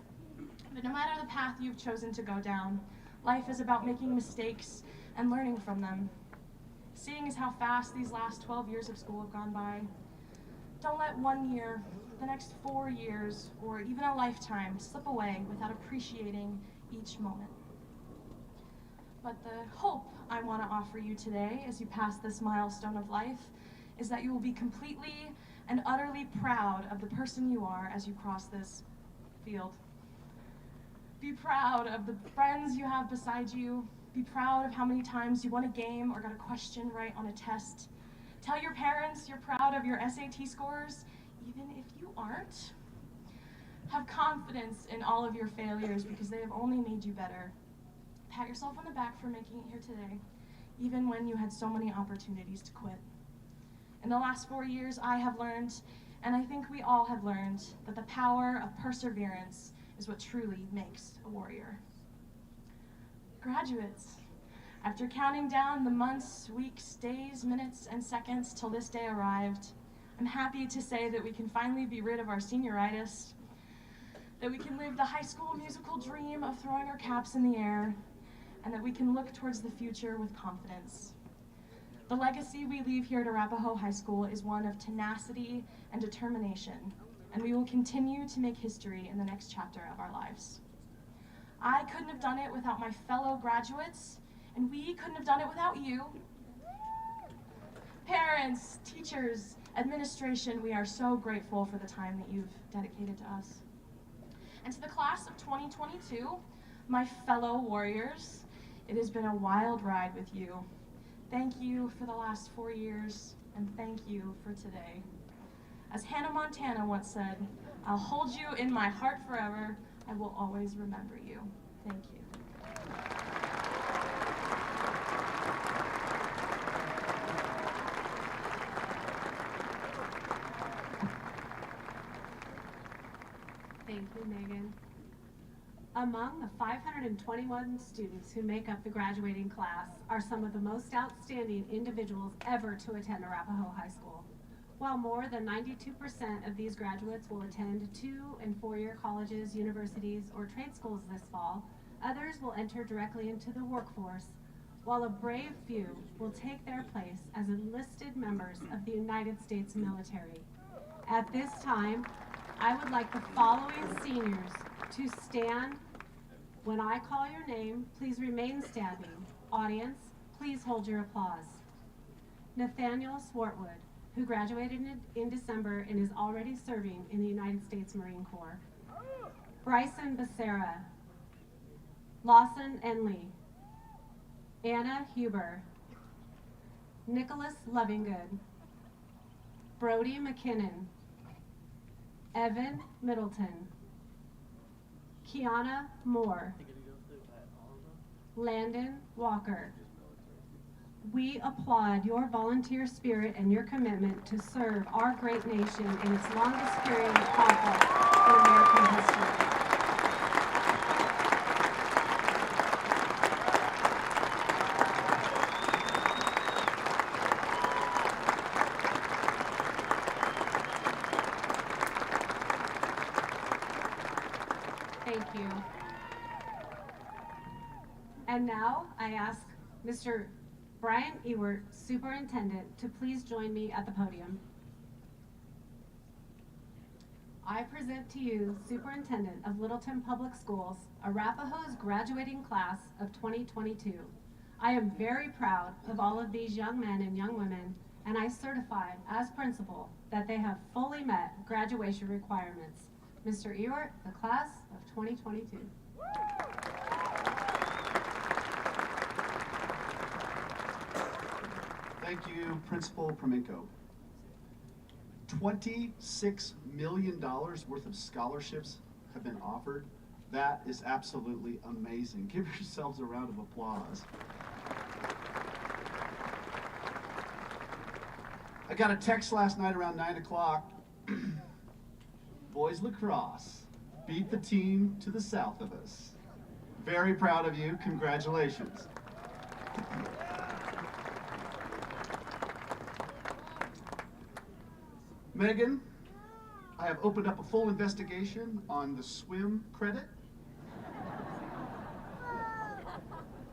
But no matter the path you've chosen to go down, life is about making mistakes and learning from them. Seeing as how fast these last 12 years of school have gone by, don't let 1 year, the next 4 years, or even a lifetime slip away without appreciating each moment. But the hope I want to offer you today as you pass this milestone of life is that you will be completely and utterly proud of the person you are as you cross this field. Be proud of the friends you have beside you. Be proud of how many times you won a game or got a question right on a test. Tell your parents you're proud of your SAT scores, even if you aren't. Have confidence in all of your failures because they have only made you better. Pat yourself on the back for making it here today, even when you had so many opportunities to quit. In the last 4 years, I have learned, and I think we all have learned, that the power of perseverance is what truly makes a warrior. Graduates, after counting down the months, weeks, days, minutes, and seconds till this day arrived, I'm happy to say that we can finally be rid of our senioritis, that we can live the high school musical dream of throwing our caps in the air, and that we can look towards the future with confidence. The legacy we leave here at Arapahoe High School is one of tenacity and determination, and we will continue to make history in the next chapter of our lives. I couldn't have done it without my fellow graduates, and we couldn't have done it without you. Parents, teachers, administration, we are so grateful for the time that you've dedicated to us. And to the class of 2022, my fellow warriors, it has been a wild ride with you. Thank you for the last 4 years, and thank you for today. As Hannah Montana once said, I'll hold you in my heart forever. I will always remember you. Thank you. Thank you, Megan. Among the 521 students who make up the graduating class are some of the most outstanding individuals ever to attend Arapahoe High School. While more than 92% of these graduates will attend 2- and 4-year colleges, universities, or trade schools this fall, others will enter directly into the workforce, while a brave few will take their place as enlisted members of the United States military. At this time, I would like the following seniors to stand. When I call your name, please remain standing. Audience, please hold your applause. Nathaniel Swartwood, who graduated in December and is already serving in the United States Marine Corps. Bryson Becerra, Lawson Enley, Anna Huber, Nicholas Lovingood, Brody McKinnon, Evan Middleton, Kiana Moore, Landon Walker. We applaud your volunteer spirit and your commitment to serve our great nation in its longest period of conflict in American history. Thank you. And now I ask Mr. Brian Ewert, Superintendent, to please join me at the podium. I present to you Superintendent of Littleton Public Schools, Arapahoe's graduating class of 2022. I am very proud of all of these young men and young women, and I certify as principal that they have fully met graduation requirements. Mr. Ewert, the class of 2022. Thank you, Principal Promenco. $26 million worth of scholarships have been offered That is absolutely amazing. Give yourselves a round of applause. I got a text last night around 9 o'clock. Boys lacrosse beat the team to the south of us. Very proud of you. Congratulations. Megan, I have opened up a full investigation on the swim credit.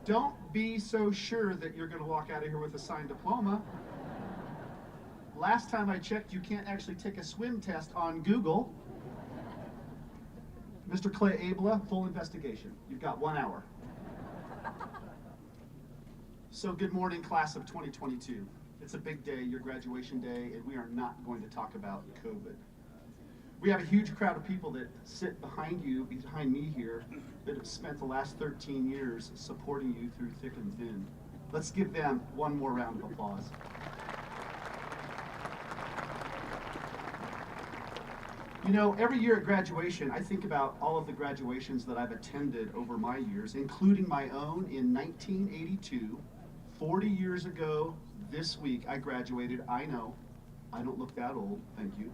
Don't be so sure that you're going to walk out of here with a signed diploma. Last time I checked, you can't actually take a swim test on Google. Mr. Clay Abla, full investigation. You've got 1 hour. So good morning, class of 2022. It's a big day, your graduation day, and we are not going to talk about COVID. We have a huge crowd of people that sit behind you, behind me here, that have spent the last 13 years supporting you through thick and thin. Let's give them one more round of applause. You know, every year at graduation, I think about all of the graduations that I've attended over my years, including my own in 1982. 40 years ago this week, I graduated. I know, I don't look that old, thank you.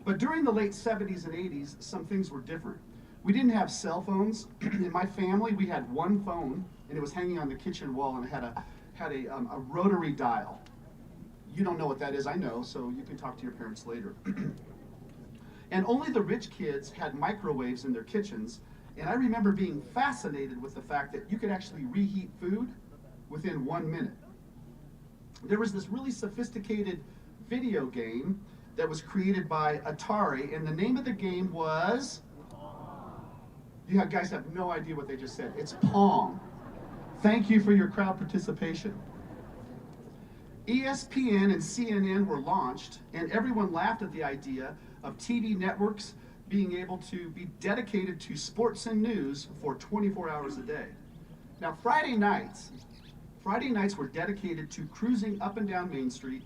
But during the late 70s and 80s, some things were different. We didn't have cell phones. In my family, we had one phone, and it was hanging on the kitchen wall, and it had a rotary dial. You don't know what that is, I know, so you can talk to your parents later. And only the rich kids had microwaves in their kitchens, and I remember being fascinated with the fact that you could actually reheat food within 1 minute. There was this really sophisticated video game that was created by Atari, and the name of the game was... You guys have no idea what they just said. It's Pong. Thank you for your crowd participation. ESPN and CNN were launched, and everyone laughed at the idea of TV networks being able to be dedicated to sports and news for 24 hours a day. Now, Friday nights were dedicated to cruising up and down Main Street,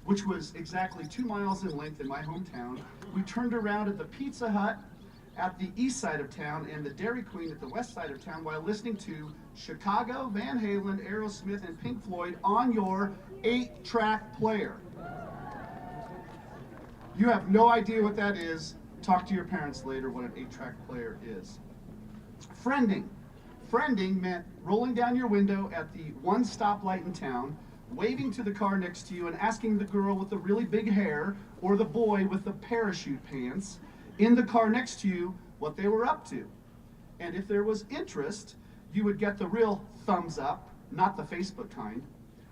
which was exactly 2 miles in length in my hometown. We turned around at the Pizza Hut at the east side of town and the Dairy Queen at the west side of town while listening to Chicago, Van Halen, Aerosmith, and Pink Floyd on your 8-track player. You have no idea what that is. Talk to your parents later what an 8-track player is. Friending. Friending meant rolling down your window at the one stoplight in town, waving to the car next to you and asking the girl with the really big hair or the boy with the parachute pants in the car next to you what they were up to. And if there was interest, you would get the real thumbs up, not the Facebook kind,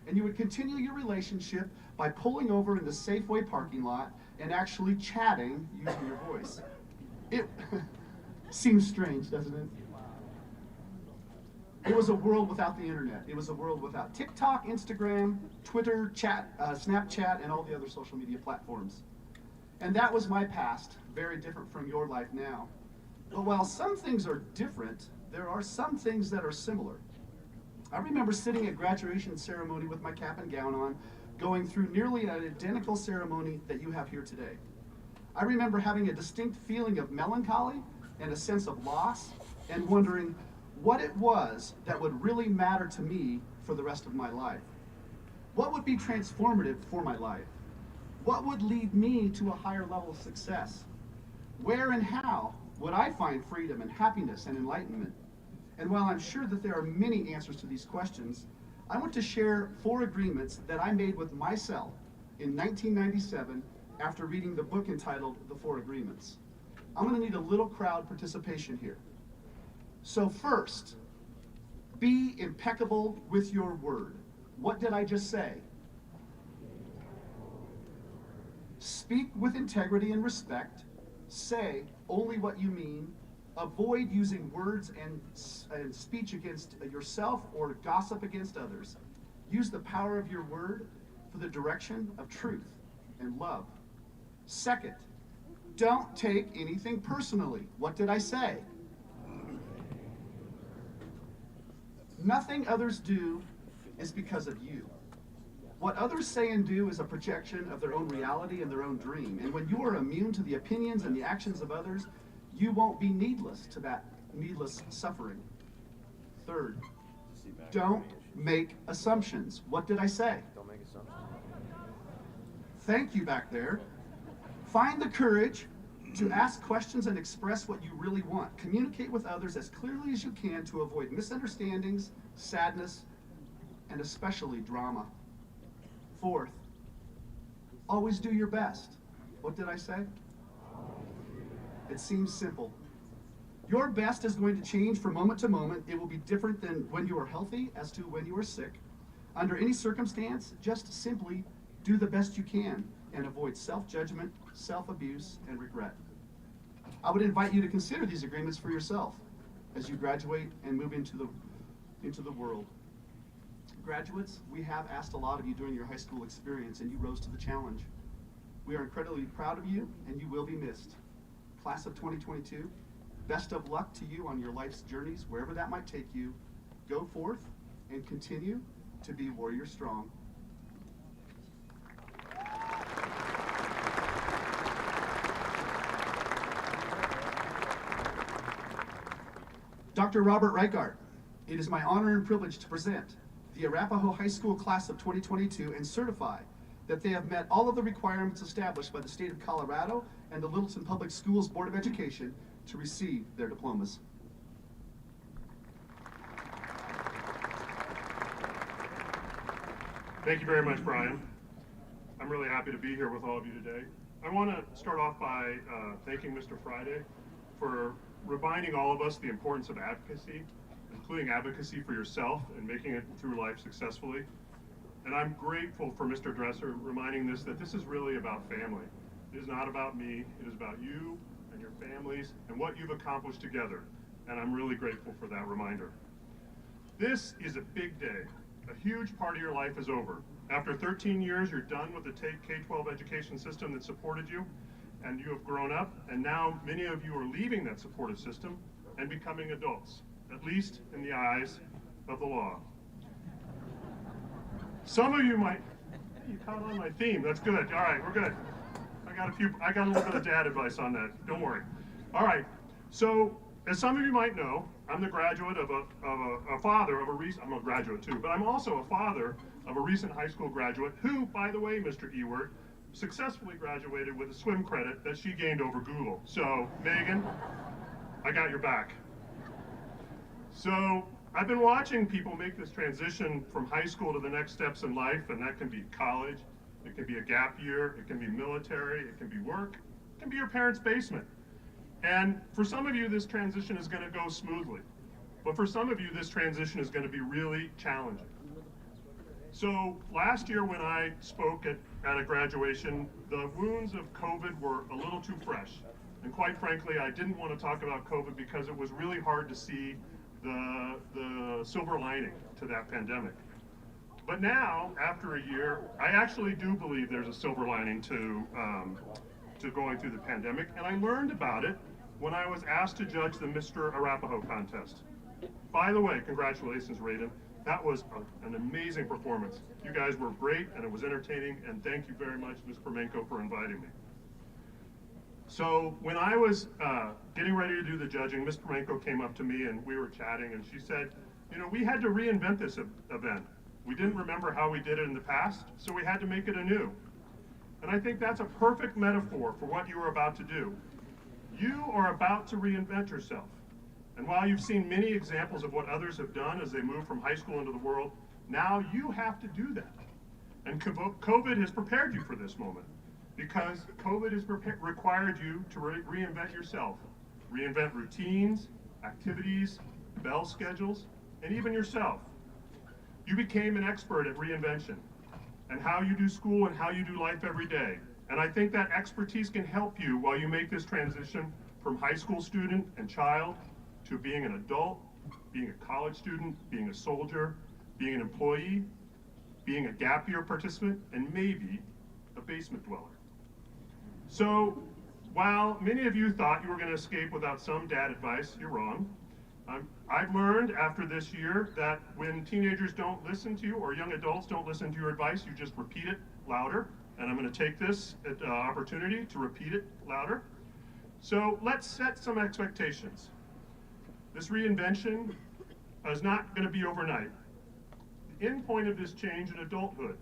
and you would continue your relationship by pulling over in the Safeway parking lot and actually chatting using your voice. It seems strange, doesn't it? It was a world without the internet. It was a world without TikTok, Instagram, Twitter, Snapchat, and all the other social media platforms. And that was my past, very different from your life now. But while some things are different, there are some things that are similar. I remember sitting at graduation ceremony with my cap and gown on, going through nearly an identical ceremony that you have here today. I remember having a distinct feeling of melancholy and a sense of loss and wondering what it was that would really matter to me for the rest of my life. What would be transformative for my life? What would lead me to a higher level of success? Where and how would I find freedom and happiness and enlightenment? And while I'm sure that there are many answers to these questions, I want to share 4 agreements that I made with myself in 1997 after reading the book entitled The 4 Agreements. I'm going to need a little crowd participation here. So first, be impeccable with your word. What did I just say? Speak with integrity and respect. Say only what you mean. Avoid using words and speech against yourself or gossip against others. Use the power of your word for the direction of truth and love. Second, don't take anything personally. What did I say? Nothing others do is because of you. What others say and do is a projection of their own reality and their own dream. And when you are immune to the opinions and the actions of others, You won't be needless to that needless suffering. Third, don't make assumptions. What did I say? Don't make assumptions. Thank you back there. Find the courage to ask questions and express what you really want. Communicate with others as clearly as you can to avoid misunderstandings, sadness, and especially drama. Fourth, always do your best. What did I say? It seems simple. Your best is going to change from moment to moment. It will be different than when you are healthy as to when you are sick. Under any circumstance, just simply do the best you can and avoid self-judgment, self-abuse, and regret. I would invite you to consider these agreements for yourself as you graduate and move into the world. Graduates, we have asked a lot of you during your high school experience, and you rose to the challenge. We are incredibly proud of you, and you will be missed. Class of 2022, best of luck to you on your life's journeys, wherever that might take you. Go forth and continue to be warrior strong. Dr. Robert Reichart, it is my honor and privilege to present the Arapahoe High School Class of 2022 and certify that they have met all of the requirements established by the state of Colorado and the Littleton Public Schools Board of Education to receive their diplomas. Thank you very much, Brian. I'm really happy to be here with all of you today. I want to start off by thanking Mr. Friday for reminding all of us the importance of advocacy, including advocacy for yourself and making it through life successfully. And I'm grateful for Mr. Dresser reminding us that this is really about family. It is not about me, it is about you and your families and what you've accomplished together. And I'm really grateful for that reminder. This is a big day. A huge part of your life is over. After 13 years, you're done with the K-12 education system that supported you, and you have grown up, and now many of you are leaving that supportive system and becoming adults, at least in the eyes of the law. Some of you might, hey, you caught on my theme, that's good, all right, we're good. I got a little bit of dad advice on that, don't worry. All right, so as some of you might know, I'm the graduate of a father of a recent, I'm a graduate too, but I'm also a father of a recent high school graduate who, by the way, Mr. Ewert, successfully graduated with a swim credit that she gained over Google. So, Megan, I got your back. So, I've been watching people make this transition from high school to the next steps in life, and that can be college, it can be a gap year, it can be military, it can be work, it can be your parents' basement. And for some of you, this transition is going to go smoothly. But for some of you, this transition is going to be really challenging. So last year when I spoke at a graduation, the wounds of COVID were a little too fresh. And quite frankly, I didn't want to talk about COVID because it was really hard to see the silver lining to that pandemic. But now, after a year, I actually do believe there's a silver lining to going through the pandemic, and I learned about it when I was asked to judge the Mr. Arapahoe contest. By the way, congratulations, Raiden. That was an amazing performance. You guys were great, and it was entertaining, and thank you very much, Ms. Permenko, for inviting me. So when I was getting ready to do the judging, Ms. Permenko came up to me, and we were chatting, and she said, you know, we had to reinvent this event. We didn't remember how we did it in the past, so we had to make it anew. And I think that's a perfect metaphor for what you are about to do. You are about to reinvent yourself. And while you've seen many examples of what others have done as they move from high school into the world, now you have to do that. And COVID has prepared you for this moment, because COVID has required you to reinvent yourself, reinvent routines, activities, bell schedules, and even yourself. You became an expert at reinvention and how you do school and how you do life every day. And I think that expertise can help you while you make this transition from high school student and child to being an adult, being a college student, being a soldier, being an employee, being a gap year participant, and maybe a basement dweller. So while many of you thought you were going to escape without some dad advice, you're wrong. I've learned after this year that when teenagers don't listen to you or young adults don't listen to your advice, you just repeat it louder. And I'm going to take this opportunity to repeat it louder. So let's set some expectations. This reinvention is not going to be overnight. The end point of this change in adulthood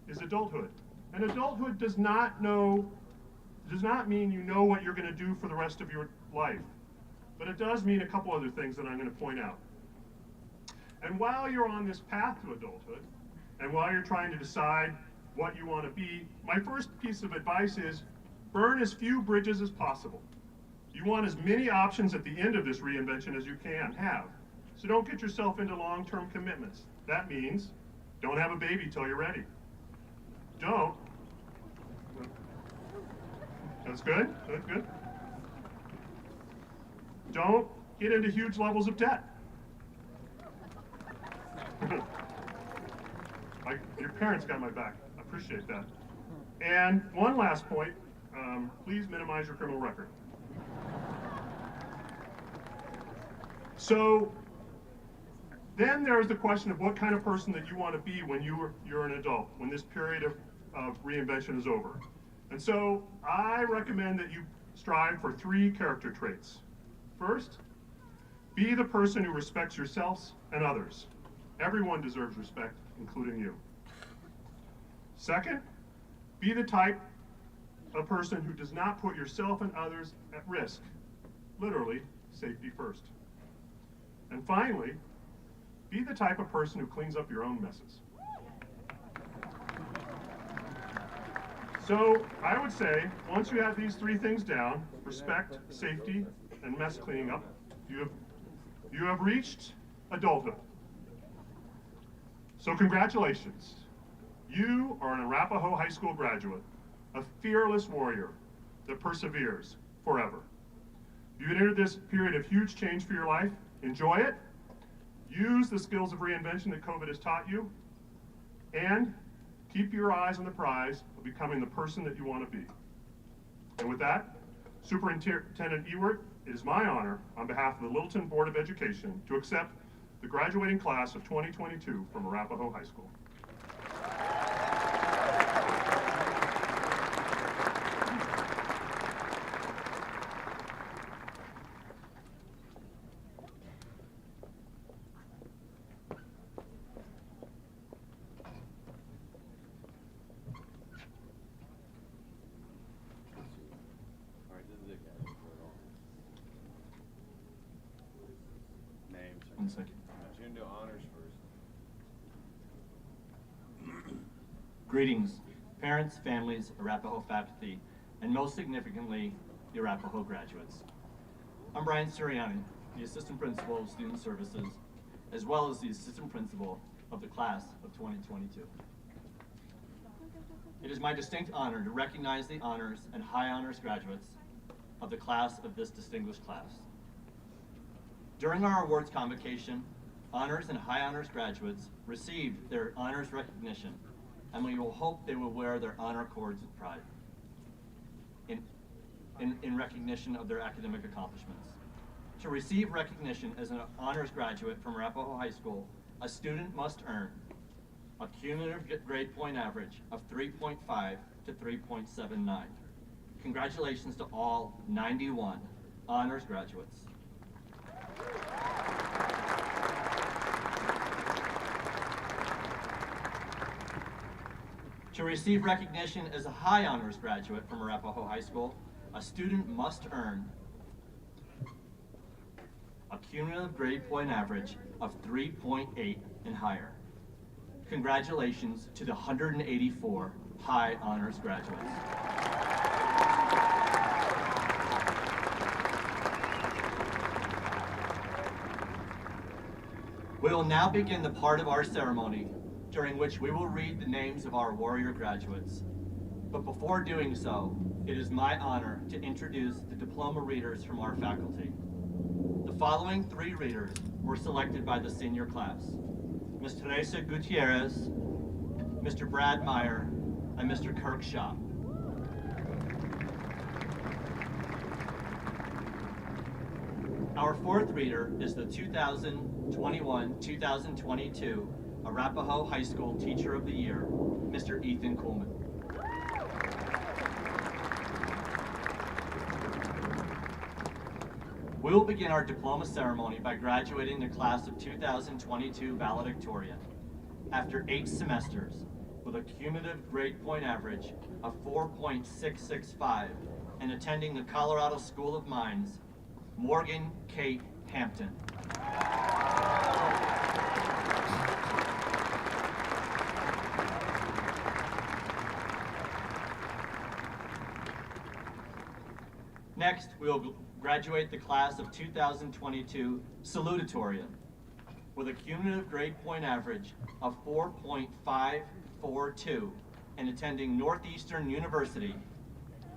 is adulthood. And adulthood does not mean you know what you're going to do for the rest of your life. But it does mean a couple other things that I'm going to point out. And while you're on this path to adulthood, and while you're trying to decide what you want to be, my first piece of advice is burn as few bridges as possible. You want as many options at the end of this reinvention as you can have. So don't get yourself into long-term commitments. That means don't have a baby till you're ready. Don't. That's good? That's good. Don't get into huge levels of debt. Your parents got my back. I appreciate that. And one last point, please minimize your criminal record. So then there's the question of what kind of person that you want to be when you're an adult, when this period of reinvention is over. And so I recommend that you strive for 3 character traits. First, be the person who respects yourselves and others. Everyone deserves respect, including you. Second, be the type of person who does not put yourself and others at risk. Literally, safety first. And finally, be the type of person who cleans up your own messes. So I would say, once you have these 3 things down, respect, safety, and mess cleaning up, you have reached adulthood. So congratulations. You are an Arapahoe High School graduate, a fearless warrior that perseveres forever. You entered this period of huge change for your life. Enjoy it. Use the skills of reinvention that COVID has taught you, and keep your eyes on the prize of becoming the person that you want to be. And with that, Superintendent Ewert, it is my honor, on behalf of the Littleton Board of Education, to accept the graduating class of 2022 from Arapahoe High School. One second. June to honors first. Greetings, parents, families, Arapahoe faculty, and most significantly, the Arapahoe graduates. I'm Brian Siriani, the Assistant Principal of Student Services, as well as the Assistant Principal of the Class of 2022. It is my distinct honor to recognize the honors and high honors graduates of the class of this distinguished class. During our awards convocation, honors and high honors graduates received their honors recognition, and we will hope they will wear their honor cords with pride in recognition of their academic accomplishments. To receive recognition as an honors graduate from Arapahoe High School, a student must earn a cumulative grade point average of 3.5 to 3.79. Congratulations to all 91 honors graduates. To receive recognition as a high honors graduate from Arapahoe High School, a student must earn a cumulative grade point average of 3.8 and higher. Congratulations to the 184 high honors graduates. We will now begin the part of our ceremony during which we will read the names of our warrior graduates. But before doing so, it is my honor to introduce the diploma readers from our faculty. The following 3 readers were selected by the senior class: Ms. Teresa Gutierrez, Mr. Brad Meyer, and Mr. Kirk Shaw. Our 4th reader is the 2021-2022 Arapahoe High School Teacher of the Year, Mr. Ethan Coleman. We will begin our diploma ceremony by graduating the class of 2022 valedictorian. After 8 semesters, with a cumulative grade point average of 4.665 and attending the Colorado School of Mines, Morgan Kate Hampton. Next, we will graduate the class of 2022 salutatorian with a cumulative grade point average of 4.542 and attending Northeastern University,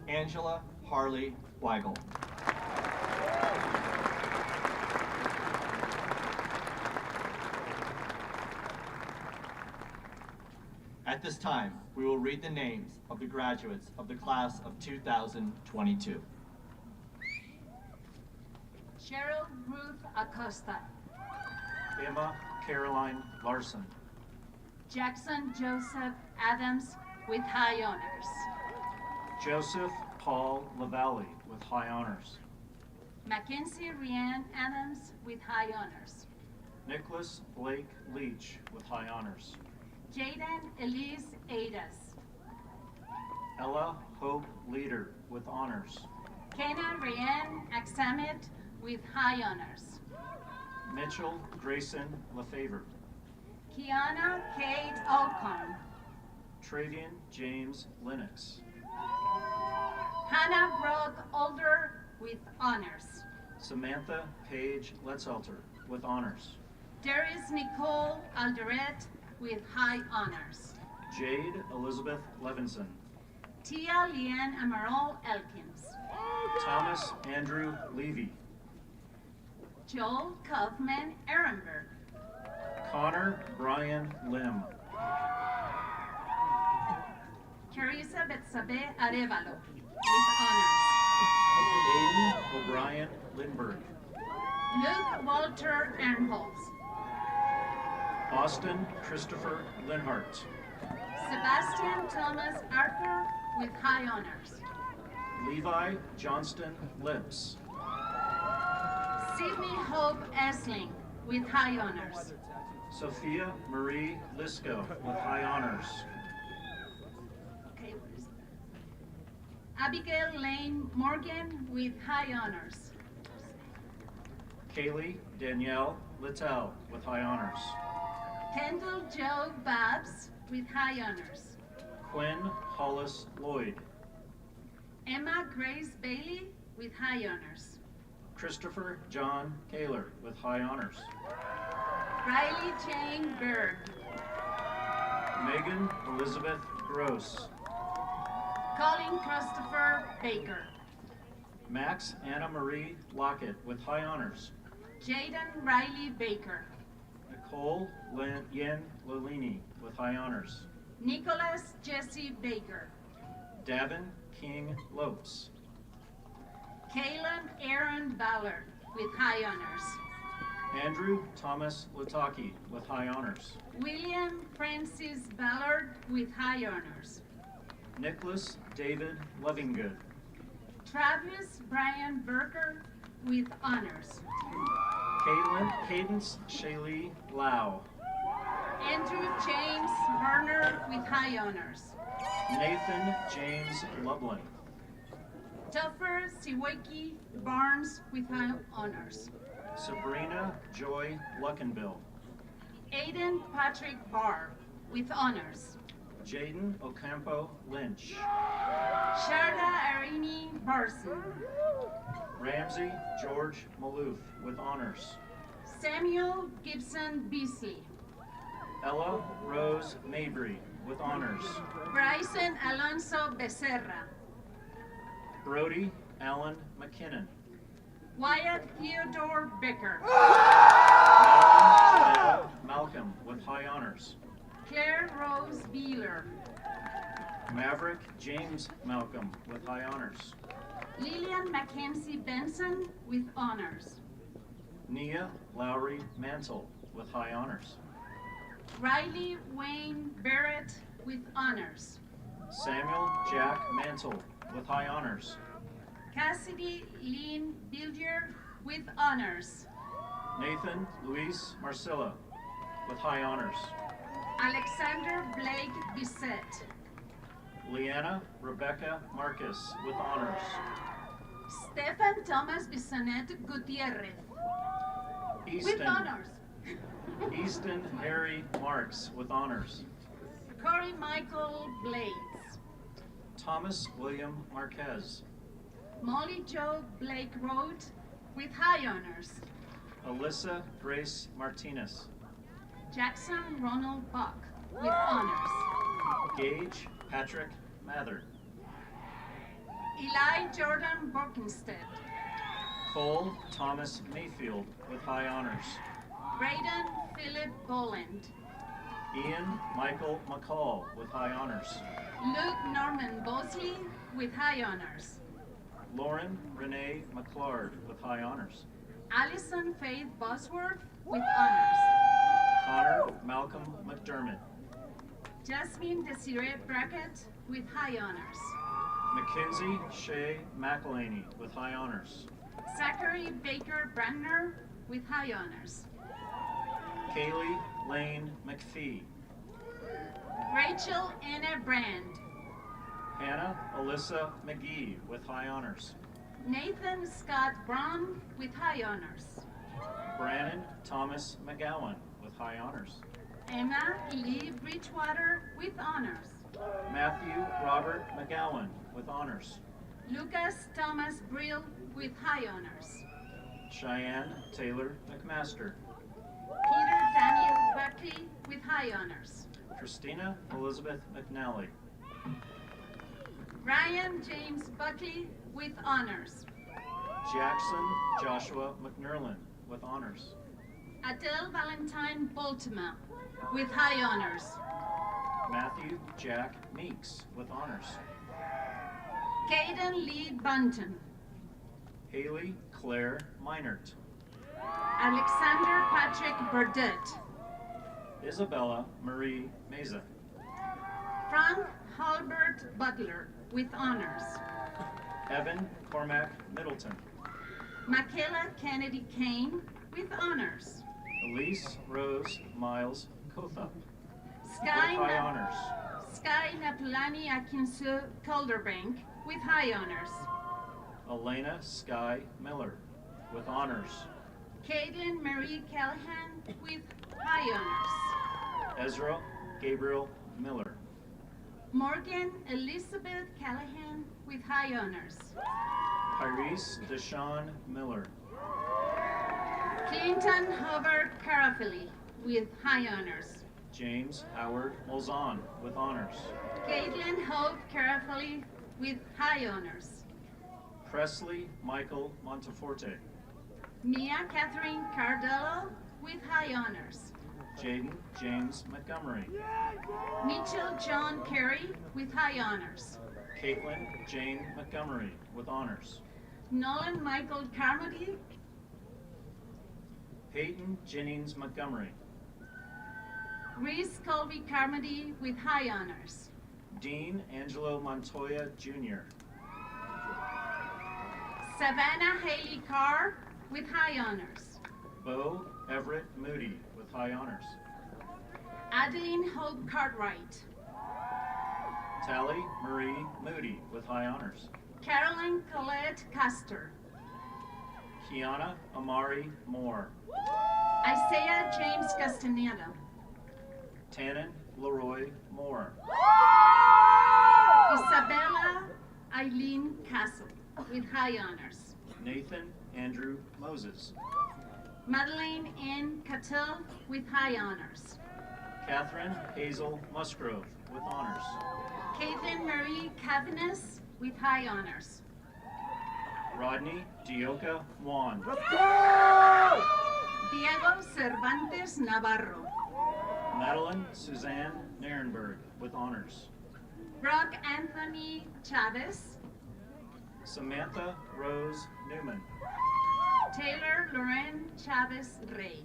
Angela Harley Weigel. At this time, we will read the names of the graduates of the class of 2022. Cheryl Ruth Acosta. Emma Caroline Larson. Jackson Joseph Adams with high honors. Joseph Paul Lavallee with high honors. Mackenzie Rianne Adams with high honors. Nicholas Blake Leach with high honors. Jaden Elise Adas. Ella Hope Leader with honors. Kena Rianne Aksamet with high honors. Mitchell Grayson LaFavor. Kiana Kate Ocon. Travian James Lennox. Hannah Brooke Older with honors. Samantha Paige Letzelter with honors. Darius Nicole Alderet with high honors. Jade Elizabeth Levinson. Tia Leanne Amaral Elkins. Thomas Andrew Levy. Joel Kaufman Ehrenberg. Connor Brian Lim. Carissa Betsabe Arevalo with honors. Aiden O'Brien Lindbergh. Luke Walter Ernholz. Austin Christopher Linhart. Sebastian Thomas Arthur with high honors. Levi Johnston Lips. Sydney Hope Esling with high honors. Sophia Marie Lisco with high honors. Okay, what is that? Abigail Lane Morgan with high honors. Kaylee Danielle Littell with high honors. Kendall Joe Babs with high honors. Quinn Hollis Lloyd. Emma Grace Bailey with high honors. Christopher John Kaler with high honors. Riley Jane Berg. Megan Elizabeth Gross. Colin Christopher Baker. Max Anna Marie Lockett with high honors. Jaden Riley Baker. Nicole Yen Lolini with high honors. Nicholas Jesse Baker. Davin King Lopes. Kaylin Aaron Ballard with high honors. Andrew Thomas Lataki with high honors. William Francis Ballard with high honors. Nicholas David Lovingood. Travis Brian Berger with honors. Cadence Shaylee Lau. Andrew James Werner with high honors. Nathan James Lublin. Topher Siweki Barnes with high honors. Sabrina Joy Luckenbill. Aiden Patrick Barr with honors. Jaden Ocampo Lynch. Sharda Arini Barson. Ramsey George Maloof with honors. Samuel Gibson Beasley. Ella Rose Mabry with honors. Bryson Alonso Becerra. Brody Allen McKinnon. Wyatt Theodore Becker. Malcolm with high honors. Claire Rose Beeler. Maverick James Malcolm with high honors. Lillian Mackenzie Benson with honors. Nia Lowry Mantle with high honors. Riley Wayne Barrett with honors. Samuel Jack Mantle with high honors. Cassidy Lynn Bilger with honors. Nathan Luis Marcilla, with high honors. Alexander Blake Bissett. Leanna Rebecca Marcus, with honors. Stefan Thomas Bissonette Gutierrez. With Easton, honors. Easton Harry Marks, with honors. Corey Michael Blades. Thomas William Marquez. Molly Jo Blake Road, with high honors. Alyssa Grace Martinez. Jackson Ronald Buck, with honors. Gage Patrick Mather. Eli Jordan Borkenstead. Cole Thomas Mayfield, with high honors. Braden Philip Boland. Ian Michael McCall, with high honors. Luke Norman Bosley, with high honors. Lauren Renee McClard, with high honors. Allison Faith Bosworth, with honors. Connor Malcolm McDermott. Jasmine Desiree Brackett, with high honors. Mackenzie Shea McElhaney, with high honors. Zachary Baker Brandner, with high honors. Kaylee Lane McPhee. Rachel Anna Brand. Hannah Alyssa McGee, with high honors. Nathan Scott Braun, with high honors. Brannon Thomas McGowan, with high honors. Emma Lee Bridgewater, with honors. Matthew Robert McGowan, with honors. Lucas Thomas Brill, with high honors. Cheyenne Taylor McMaster. Peter Daniel Buckley, with high honors. Christina Elizabeth McNally. Ryan James Buckley, with honors. Jackson Joshua McNerlin, with honors. Adele Valentine Baltimore, with high honors. Matthew Jack Meeks, with honors. Caden Lee Bunton. Haley Claire Meinert. Alexander Patrick Burdett. Isabella Marie Meza. Frank Halbert Butler, with honors. Evan Cormac Middleton. Michaela Kennedy Kane, with honors. Elise Rose Miles Kotha, Sky, with high honors. Sky Napulani Akinsu Calderbank, with high honors. Elena Sky Miller, with honors. Caitlin Marie Callahan, with high honors. Ezra Gabriel Miller. Morgan Elizabeth Callahan, with high honors. Tyrese Deshawn Miller. Clinton Hobart Carafili, with high honors. James Howard Molzon, with honors. Caitlin Hope Carafili, with high honors. Presley Michael Monteforte. Mia Catherine Cardello, with high honors. Jaden James Montgomery. Mitchell John Carey, with high honors. Caitlin Jane Montgomery, with honors. Nolan Michael Carmody. Peyton Jennings Montgomery. Reese Colby Carmody, with high honors. Dean Angelo Montoya Jr. Savannah Haley Carr, with high honors. Bo Everett Moody, with high honors. Adeline Hope Cartwright. Tally Marie Moody, with high honors. Caroline Colette Castor. Kiana Amari Moore. Isaiah James Castaneda. Tannen Leroy Moore. Isabella Eileen Castle, with high honors. Nathan Andrew Moses. Madeleine Ann Cattell, with high honors. Catherine Hazel Musgrove, with honors. Caitlin Marie Cavanis, with high honors. Rodney Dioka Juan. Diego Cervantes Navarro. Madeline Suzanne Nierenberg, with honors. Brock Anthony Chavez. Samantha Rose Newman. Taylor Loren Chavez Rey.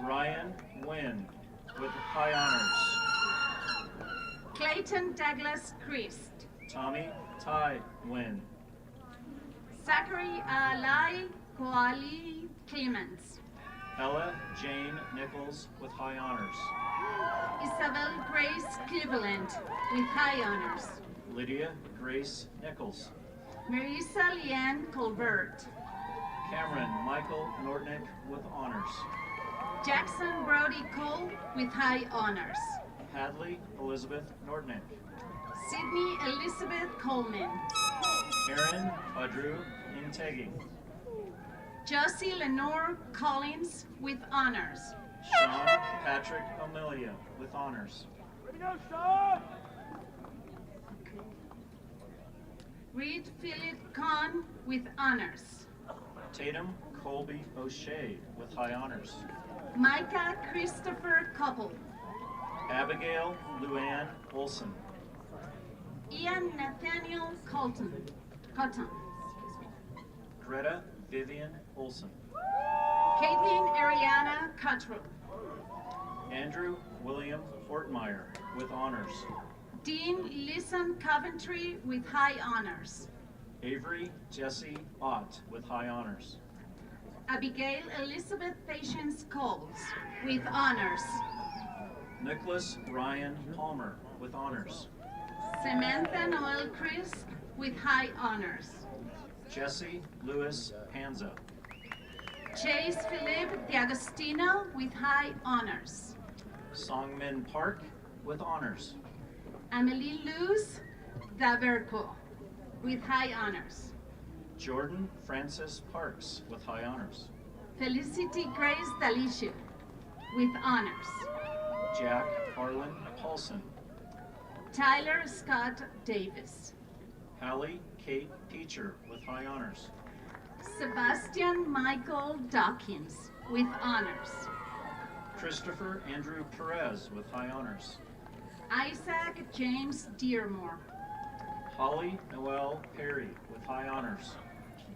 Ryan Wynn, with high honors. Clayton Douglas Christ. Tommy Ty Wynn. Zachary Alai Coali Clements. Ella Jane Nichols with high honors. Isabel Grace Cleveland with high honors. Lydia Grace Nichols. Marisa Leanne Colbert. Cameron Michael Nordnick with honors. Jackson Brody Cole with high honors. Hadley Elizabeth Nordnick. Sydney Elizabeth Coleman. Erin Audrew Integi. Josie Lenore Collins with honors. Sean Patrick Amelia with honors. Reed Philip Kahn with honors. Tatum Colby O'Shea with high honors. Micah Christopher Couple. Abigail Luann Olson. Ian Nathaniel Cotton. Greta Vivian Olson. Caitlin Ariana Cottrell. Andrew William Ortmeyer with honors. Dean Listen Coventry with high honors. Avery Jesse Ott with high honors. Abigail Elizabeth Patience Coles with honors. Nicholas Ryan Palmer with honors. Samantha Noel Crisp with high honors. Jesse Lewis Panza. Chase Philippe D'Agostino with high honors. Songmin Park with honors. Amelie Luz Daverco with high honors. Jordan Francis Parks with high honors. Felicity Grace Dalicia with honors. Jack Harlan Paulson. Tyler Scott Davis. Hallie Kate Peacher with high honors. Sebastian Michael Dawkins with honors. Christopher Andrew Perez with high honors. Isaac James Dearmore. Holly Noel Perry with high honors.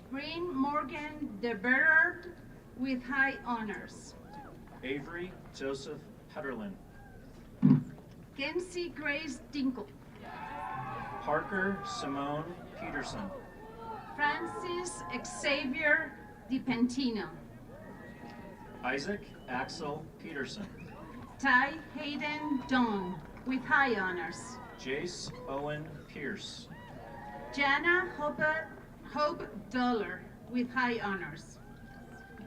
Green Morgan DeBerard with high honors. Avery Joseph Petterlin. Kenzie Grace Dinkle. Parker Simone Peterson. Francis Xavier DiPentino. Isaac Axel Peterson. Ty Hayden Don with high honors. Jace Owen Pierce. Jana Hope Dollar with high honors.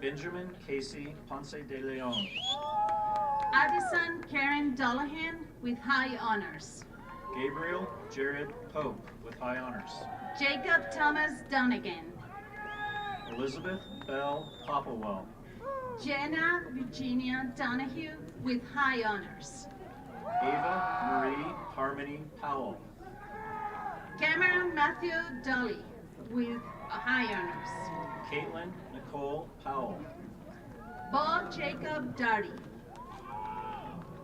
Benjamin Casey Ponce de Leon. Addison Karen Dullahan with high honors. Gabriel Jared Pope with high honors. Jacob Thomas Donegan. Elizabeth Bell Popplewell. Jenna Virginia Donahue with high honors. Ava Marie Harmony Powell. Cameron Matthew Dolly with high honors. Caitlin Nicole Powell. Bo Jacob Darty.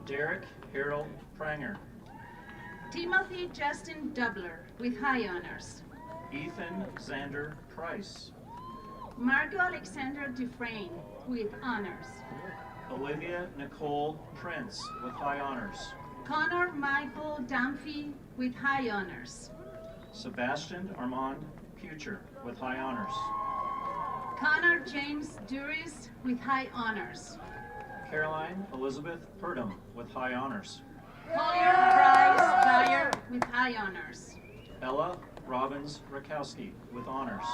Derek Harold Pranger. Timothy Justin Dubler with high honors. Ethan Xander Price. Margot Alexander Dufresne with honors. Olivia Nicole Prince with high honors. Connor Michael Dunphy with high honors. Sebastian Armand Pucher with high honors. Connor James Duris with high honors. Caroline Elizabeth Purdom with high honors. Collier Bryce Dyer with high honors. Ella Robbins Rakowski with honors.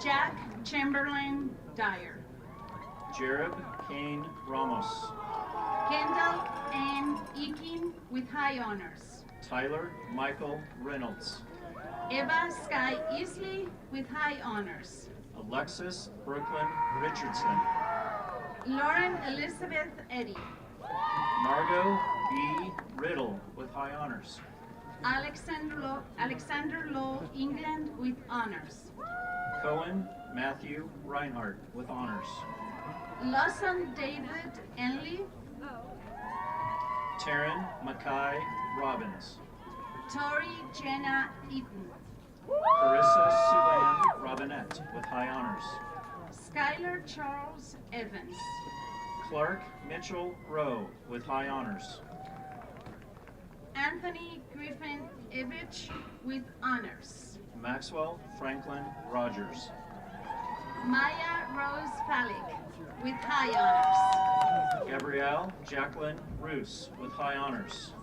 Jack Chamberlain Dyer. Jared Kane Ramos. Kendall Ann Eakin with high honors. Tyler Michael Reynolds. Eva Sky Isley with high honors. Alexis Brooklyn Richardson. Lauren Elizabeth Eddy. Margot B. Riddle with high honors. Alexander Lowe England with honors. Cohen Matthew Reinhardt with honors. Lawson David Enley. Taryn Mackay Robbins. Tori Jenna Eaton. Carissa Sulan Robinette with high honors. Skylar Charles Evans. Clark Mitchell Rowe with high honors. Anthony Griffin Evich with honors. Maxwell Franklin Rogers. Maya Rose Palik with high honors. Gabrielle Jacqueline Roos with high honors.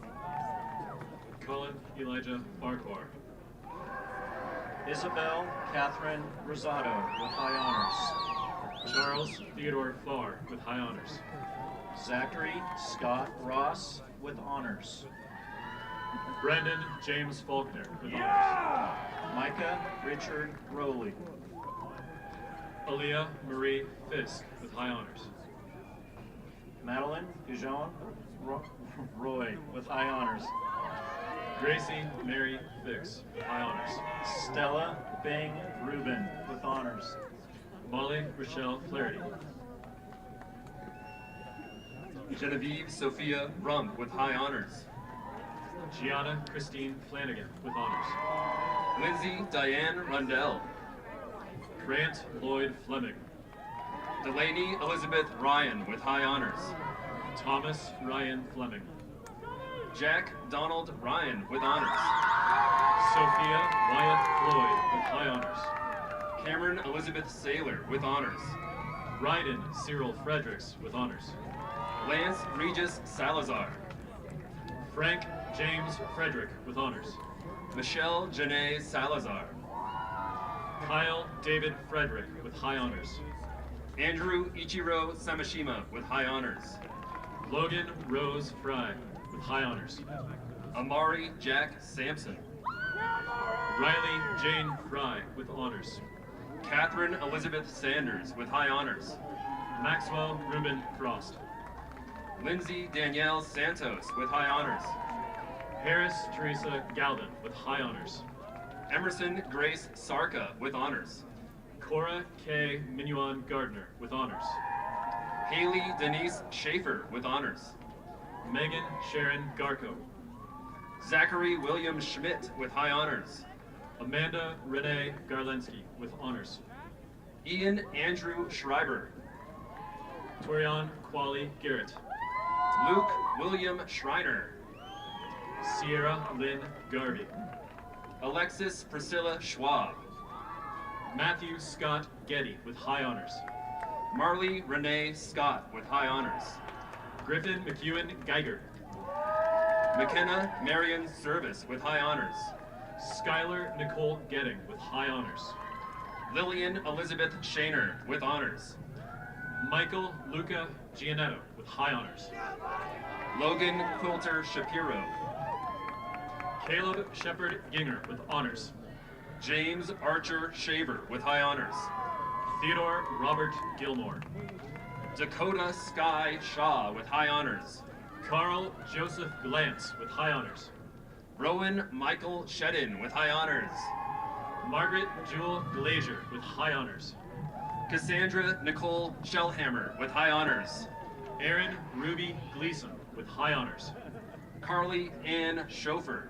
Colin Elijah Farquhar. Isabel Catherine Rosado with high honors. Charles Theodore Farr with high honors. Zachary Scott Ross with honors. Brandon James Faulkner with honors. Micah Richard Rowley. Aaliyah Marie Fisk with high honors. Madeline Dijon Roy with high honors. Gracie Mary Fix, high honors. Stella Bing Rubin with honors. Molly Rochelle Flaherty. Genevieve Sophia Rump with high honors. Gianna Christine Flanagan with honors. Lindsay Diane Rundell. Grant Lloyd Fleming. Delaney Elizabeth Ryan with high honors. Thomas Ryan Fleming. Jack Donald Ryan with honors. Sophia Wyatt Floyd with high honors. Cameron Elizabeth Saylor with honors. Ryden Cyril Fredericks with honors. Lance Regis Salazar. Frank James Frederick with honors. Michelle Janae Salazar. Kyle David Frederick with high honors. Andrew Ichiro Samashima with high honors. Logan Rose Fry with high honors. Amari Jack Sampson. Riley Jane Fry with honors. Catherine Elizabeth Sanders with high honors. Maxwell Ruben Frost. Lindsay Danielle Santos with high honors. Harris Teresa Galvin with high honors. Emerson Grace Sarka with honors. Cora K. Minuan Gardner with honors. Haley Denise Schaefer with honors. Megan Sharon Garco. Zachary William Schmidt with high honors. Amanda Renee Garlensky with honors. Ian Andrew Schreiber. Torian Quali Garrett. Luke William Schreiner. Sierra Lynn Garvey. Alexis Priscilla Schwab. Matthew Scott Getty with high honors. Marley Renee Scott with high honors. Griffin McEwen Geiger. McKenna Marion Service with high honors. Skylar Nicole Getting with high honors. Lillian Elizabeth Shaner with honors. Michael Luca Gianetto with high honors. Logan Quilter Shapiro. Caleb Shepard Ginger with honors. James Archer Shaver with high honors. Theodore Robert Gilmore. Dakota Sky Shaw with high honors. Carl Joseph Glantz with high honors. Rowan Michael Shedden with high honors. Margaret Jewel Glazier with high honors. Cassandra Nicole Shellhammer with high honors. Aaron Ruby Gleason with high honors. Carly Ann Schofer.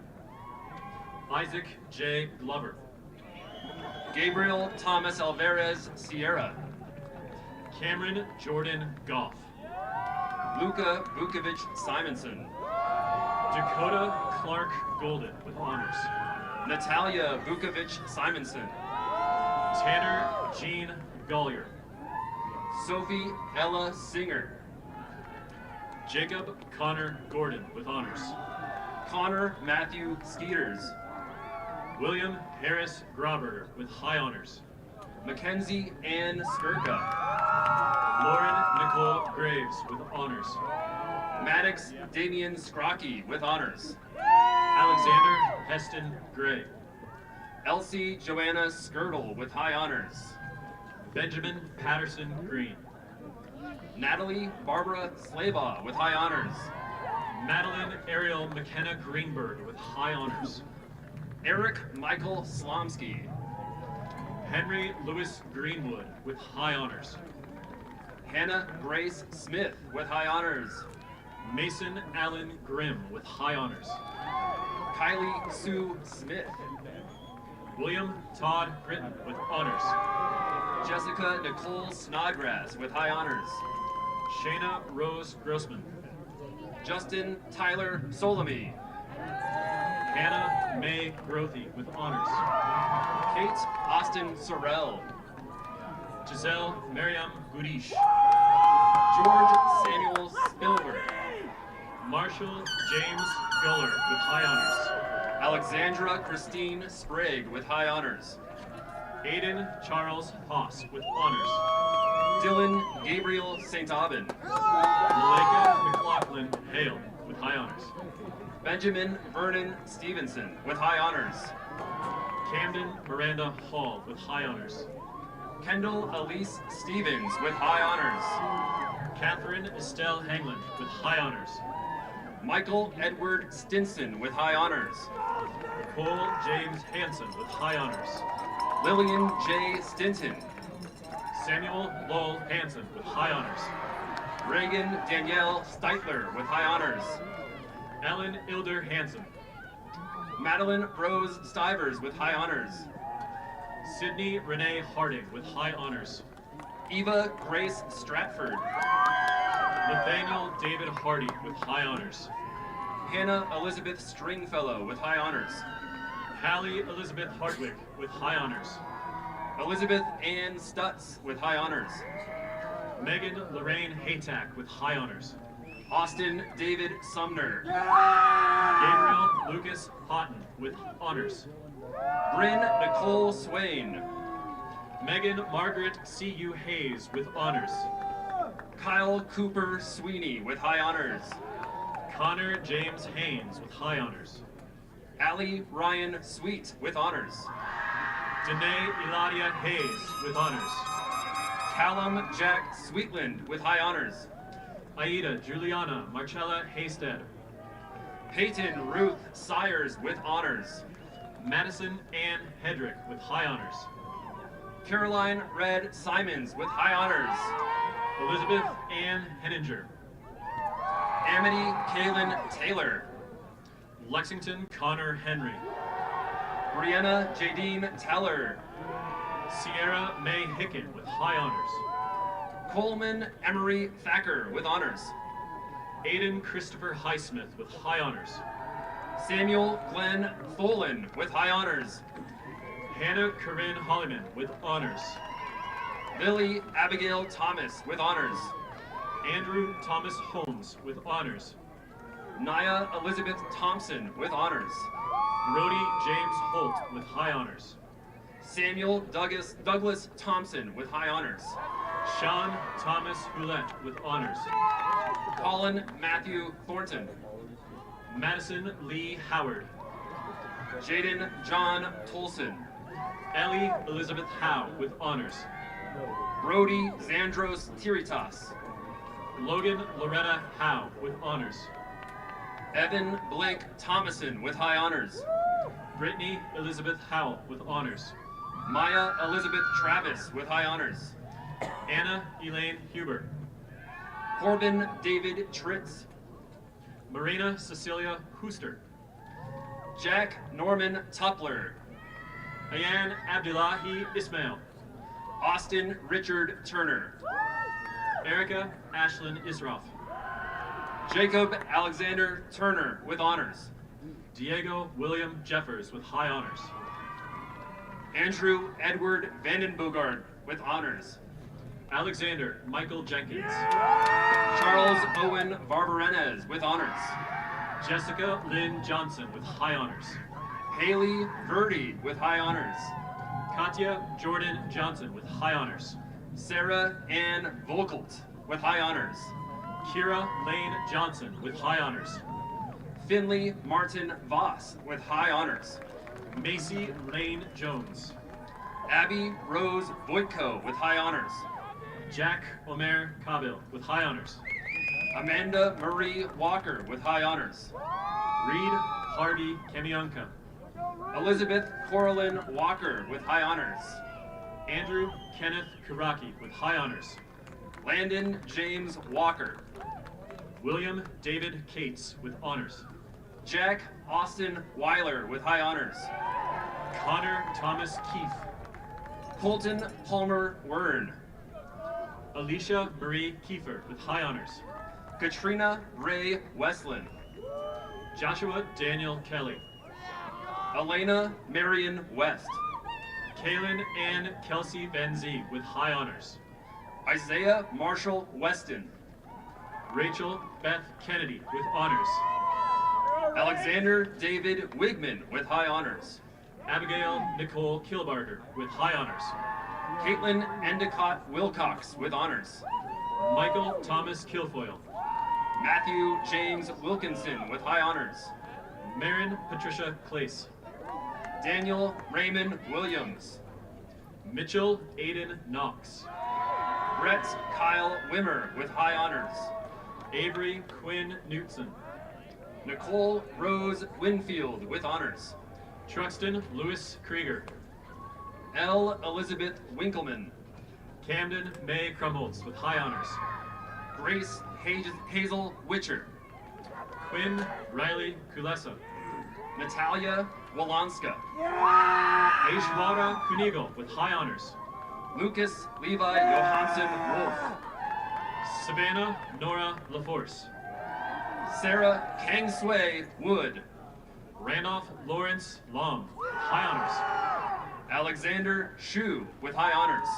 Isaac J. Glover. Gabriel Thomas Alvarez Sierra. Cameron Jordan Goff. Luca Vukovic Simonson. Dakota Clark Golden with honors. Natalia Vukovic Simonson. Tanner Jean Gollier. Sophie Ella Singer. Jacob Connor Gordon with honors. Connor Matthew Skeeters. William Harris Grauberger with high honors. Mackenzie Ann Skirka. Lauren Nicole Graves with honors. Maddox Damian Scrocky with honors. Alexander Heston Gray. Elsie Joanna Skirtle with high honors. Benjamin Patterson Green. Natalie Barbara Slavaw with high honors. Madeline Ariel McKenna Greenberg with high honors. Eric Michael Slomsky. Henry Lewis Greenwood with high honors. Hannah Grace Smith with high honors. Mason Allen Grimm with high honors. Kylie Sue Smith. William Todd Britton with honors. Jessica Nicole Snodgrass with high honors. Shayna Rose Grossman. Justin Tyler Solomie. Hannah May Grothy with honors. Kate Austin Sorrell. Giselle Miriam Gudish. George Samuel Spilberg. Marshall James Guller with high honors. Alexandra Christine Sprague with high honors. Aiden Charles Haas with honors. Dylan Gabriel St. Aubin. Malika McLaughlin Hale with high honors. Benjamin Vernon Stevenson with high honors. Camden Miranda Hall with high honors. Kendall Elise Stevens with high honors. Catherine Estelle Hangland with high honors. Michael Edward Stinson with high honors. Cole James Hanson with high honors. Lillian J. Stinton. Samuel Lowell Hanson with high honors. Reagan Danielle Steitler with high honors. Ellen Ilder Hanson. Madeline Rose Stivers with high honors. Sydney Renee Harding with high honors. Eva Grace Stratford. Nathaniel David Hardy with high honors. Hannah Elizabeth Stringfellow with high honors. Hallie Elizabeth Hardwick with high honors. Elizabeth Ann Stutz with high honors. Megan Lorraine Haytack with high honors. Austin David Sumner. Gabriel Lucas Houghton with honors. Bryn Nicole Swain. Megan Margaret C.U. Hayes with honors. Kyle Cooper Sweeney with high honors. Connor James Haynes with high honors. Allie Ryan Sweet with honors. Danae Eladia Hayes with honors. Callum Jack Sweetland with high honors. Aida Juliana Marcella Haysted. Peyton Ruth Sires with honors. Madison Ann Hedrick with high honors. Caroline Red Simons with high honors. Elizabeth Ann Henninger. Amity Kaylin Taylor. Lexington Connor Henry. Brianna Jadine Teller. Sierra May Hicken with high honors. Coleman Emery Thacker with honors. Aiden Christopher Highsmith with high honors. Samuel Glenn Tholen with high honors. Hannah Corinne Holliman with honors. Lily Abigail Thomas with honors. Andrew Thomas Holmes with honors. Naya Elizabeth Thompson with honors. Brody James Holt with high honors. Samuel Douglas Thompson with high honors. Sean Thomas Roulette with honors. Colin Matthew Thornton. Madison Lee Howard. Jaden John Tolson. Ellie Elizabeth Howe with honors. Brody Zandros Tiritas. Logan Loretta Howe with honors. Evan Blake Thomason with high honors. Brittany Elizabeth Howell with honors. Maya Elizabeth Travis with high honors. Anna Elaine Huber. Corbin David Tritz. Marina Cecilia Hooster. Jack Norman Tupler. Ayan Abdullahi Ismail. Austin Richard Turner. Erica Ashlyn Isroff. Jacob Alexander Turner with honors. Diego William Jeffers with high honors. Andrew Edward Vandenbogard with honors. Alexander Michael Jenkins. Charles Owen Barbarenez with honors. Jessica Lynn Johnson with high honors. Haley Verdi with high honors. Katya Jordan Johnson with high honors. Sarah Ann Volkelt with high honors. Kira Lane Johnson with high honors. Finley Martin Voss with high honors. Macy Lane Jones. Abby Rose Voitko with high honors. Jack Omer Kabil with high honors. Amanda Marie Walker with high honors. Reed Harvey Kamionka. Elizabeth Coraline Walker with high honors. Andrew Kenneth Karaki with high honors. Landon James Walker. William David Cates with honors. Jack Austin Weiler with high honors. Connor Thomas Keefe. Colton Palmer Wern. Alicia Marie Kiefer with high honors. Katrina Ray Westland. Joshua Daniel Kelly. Elena Marion West. Kaylin Ann Kelsey Van Zee with high honors. Isaiah Marshall Weston. Rachel Beth Kennedy with honors. Alexander David Wigman with high honors. Abigail Nicole Kilbarger with high honors. Caitlin Endicott Wilcox with honors. Michael Thomas Kilfoyle. Matthew James Wilkinson with high honors. Marin Patricia Clace. Daniel Raymond Williams. Mitchell Aiden Knox. Brett Kyle Wimmer with high honors. Avery Quinn Knutson. Nicole Rose Winfield with honors. Truxton Lewis Krieger. L. Elizabeth Winkleman. Camden May Krumholtz with high honors. Grace Hazel Witcher. Quinn Riley Kulesa. Natalia Walonska. Aishwara Kunigal with high honors. Lucas Levi Johansson Wolf. Savannah Nora LaForce. Sarah Kang Sui Wood. Randolph Lawrence Long, high honors. Alexander Shu with high honors.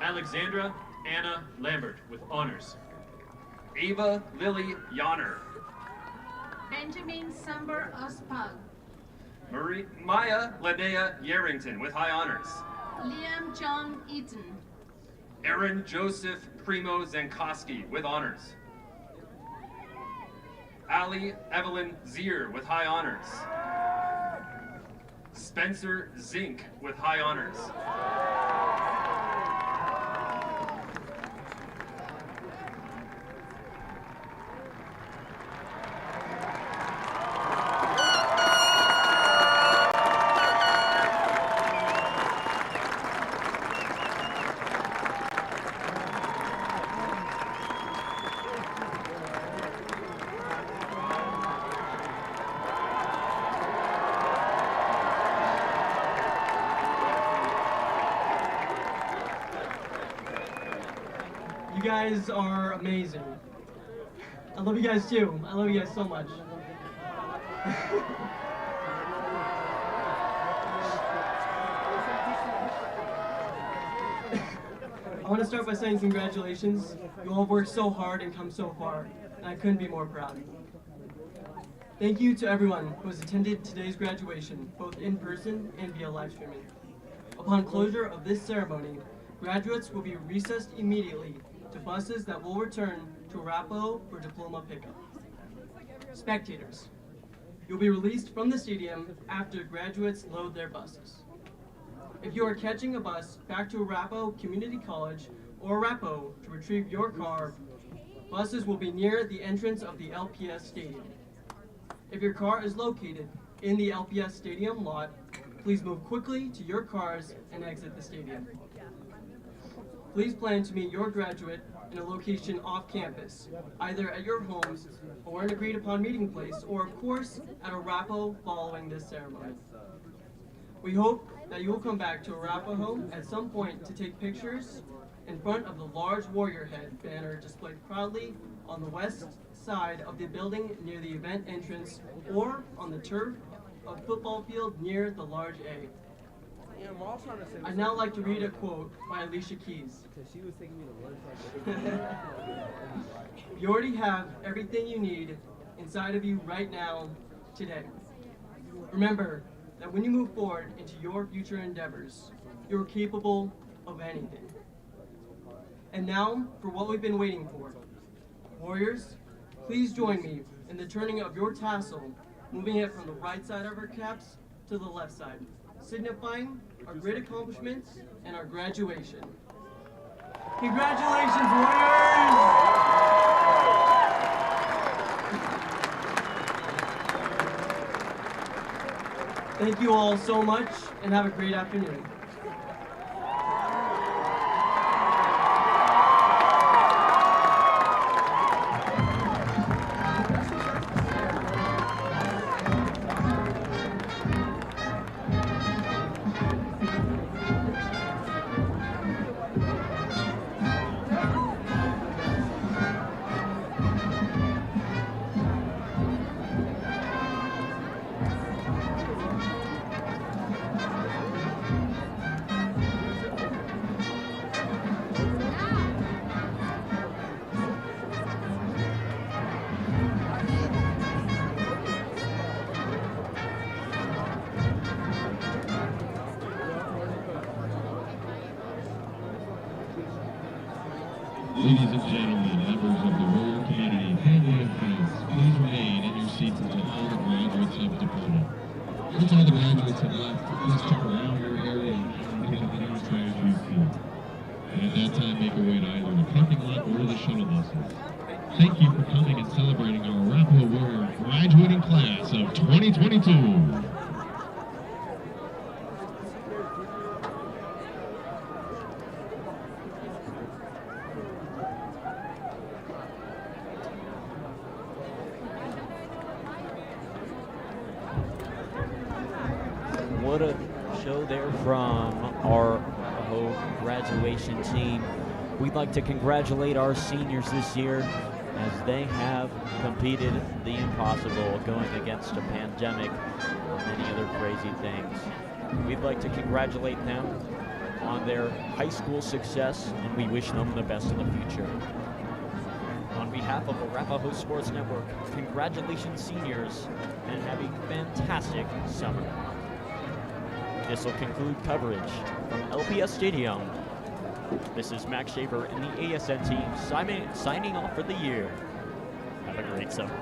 Alexandra Anna Lambert with honors. Ava Lily Yonner. Benjamin Samber Ospag. Maya Linnea Yarrington with high honors. Liam John Eaton. Aaron Joseph Primo Zankowski with honors. Ali Evelyn Zier with high honors. Spencer Zink with high honors. You guys are amazing. I love you guys too. I love you guys so much. I want to start by saying congratulations. You all have worked so hard and come so far, and I couldn't be more proud. Thank you to everyone who has attended today's graduation, both in person and via live streaming. Upon closure of this ceremony, graduates will be recessed immediately to buses that will return to Arapahoe for diploma pickup. Spectators, you'll be released from the stadium after graduates load their buses. If you are catching a bus back to Arapahoe Community College or Arapahoe to retrieve your car, buses will be near the entrance of the LPS Stadium. If your car is located in the LPS Stadium lot, please move quickly to your cars and exit the stadium. Please plan to meet your graduate in a location off campus, either at your homes or an agreed upon meeting place, or of course at Arapahoe following this ceremony. We hope that you will come back to Arapahoe at some point to take pictures in front of the large Warrior Head banner displayed proudly on the west side of the building near the event entrance, or on the turf of football field near the large A. I'd now like to read a quote by Alicia Keys. You already have everything you need inside of you right now, today. Remember that when you move forward into your future endeavors, you're capable of anything. And now for what we've been waiting for. Warriors, please join me in the turning of your tassel, moving it from the right side of our caps to the left side, signifying our great accomplishments and our graduation. Congratulations, Warriors! Thank you all so much, and have a great afternoon. Ladies and gentlemen, members of the Warrior Community, family and friends, please remain in your seats until all the graduates have departed. Once all the graduates have left, please check around your area and pick up the nearest trash you see. And at that time, make your way to either the parking lot or the shuttle buses. Thank you for coming and celebrating our Arapahoe Warrior graduating class of 2022. What a show there from our graduation team. We'd like to congratulate our seniors this year as they have competed the impossible, going against a pandemic and many other crazy things. We'd like to congratulate them on their high school success, and we wish them the best in the future. On behalf of Arapahoe Sports Network, congratulations seniors, and have a fantastic summer. This will conclude coverage from LPS Stadium. This is Max Shaver and the ASN team signing off for the year. Have a great summer.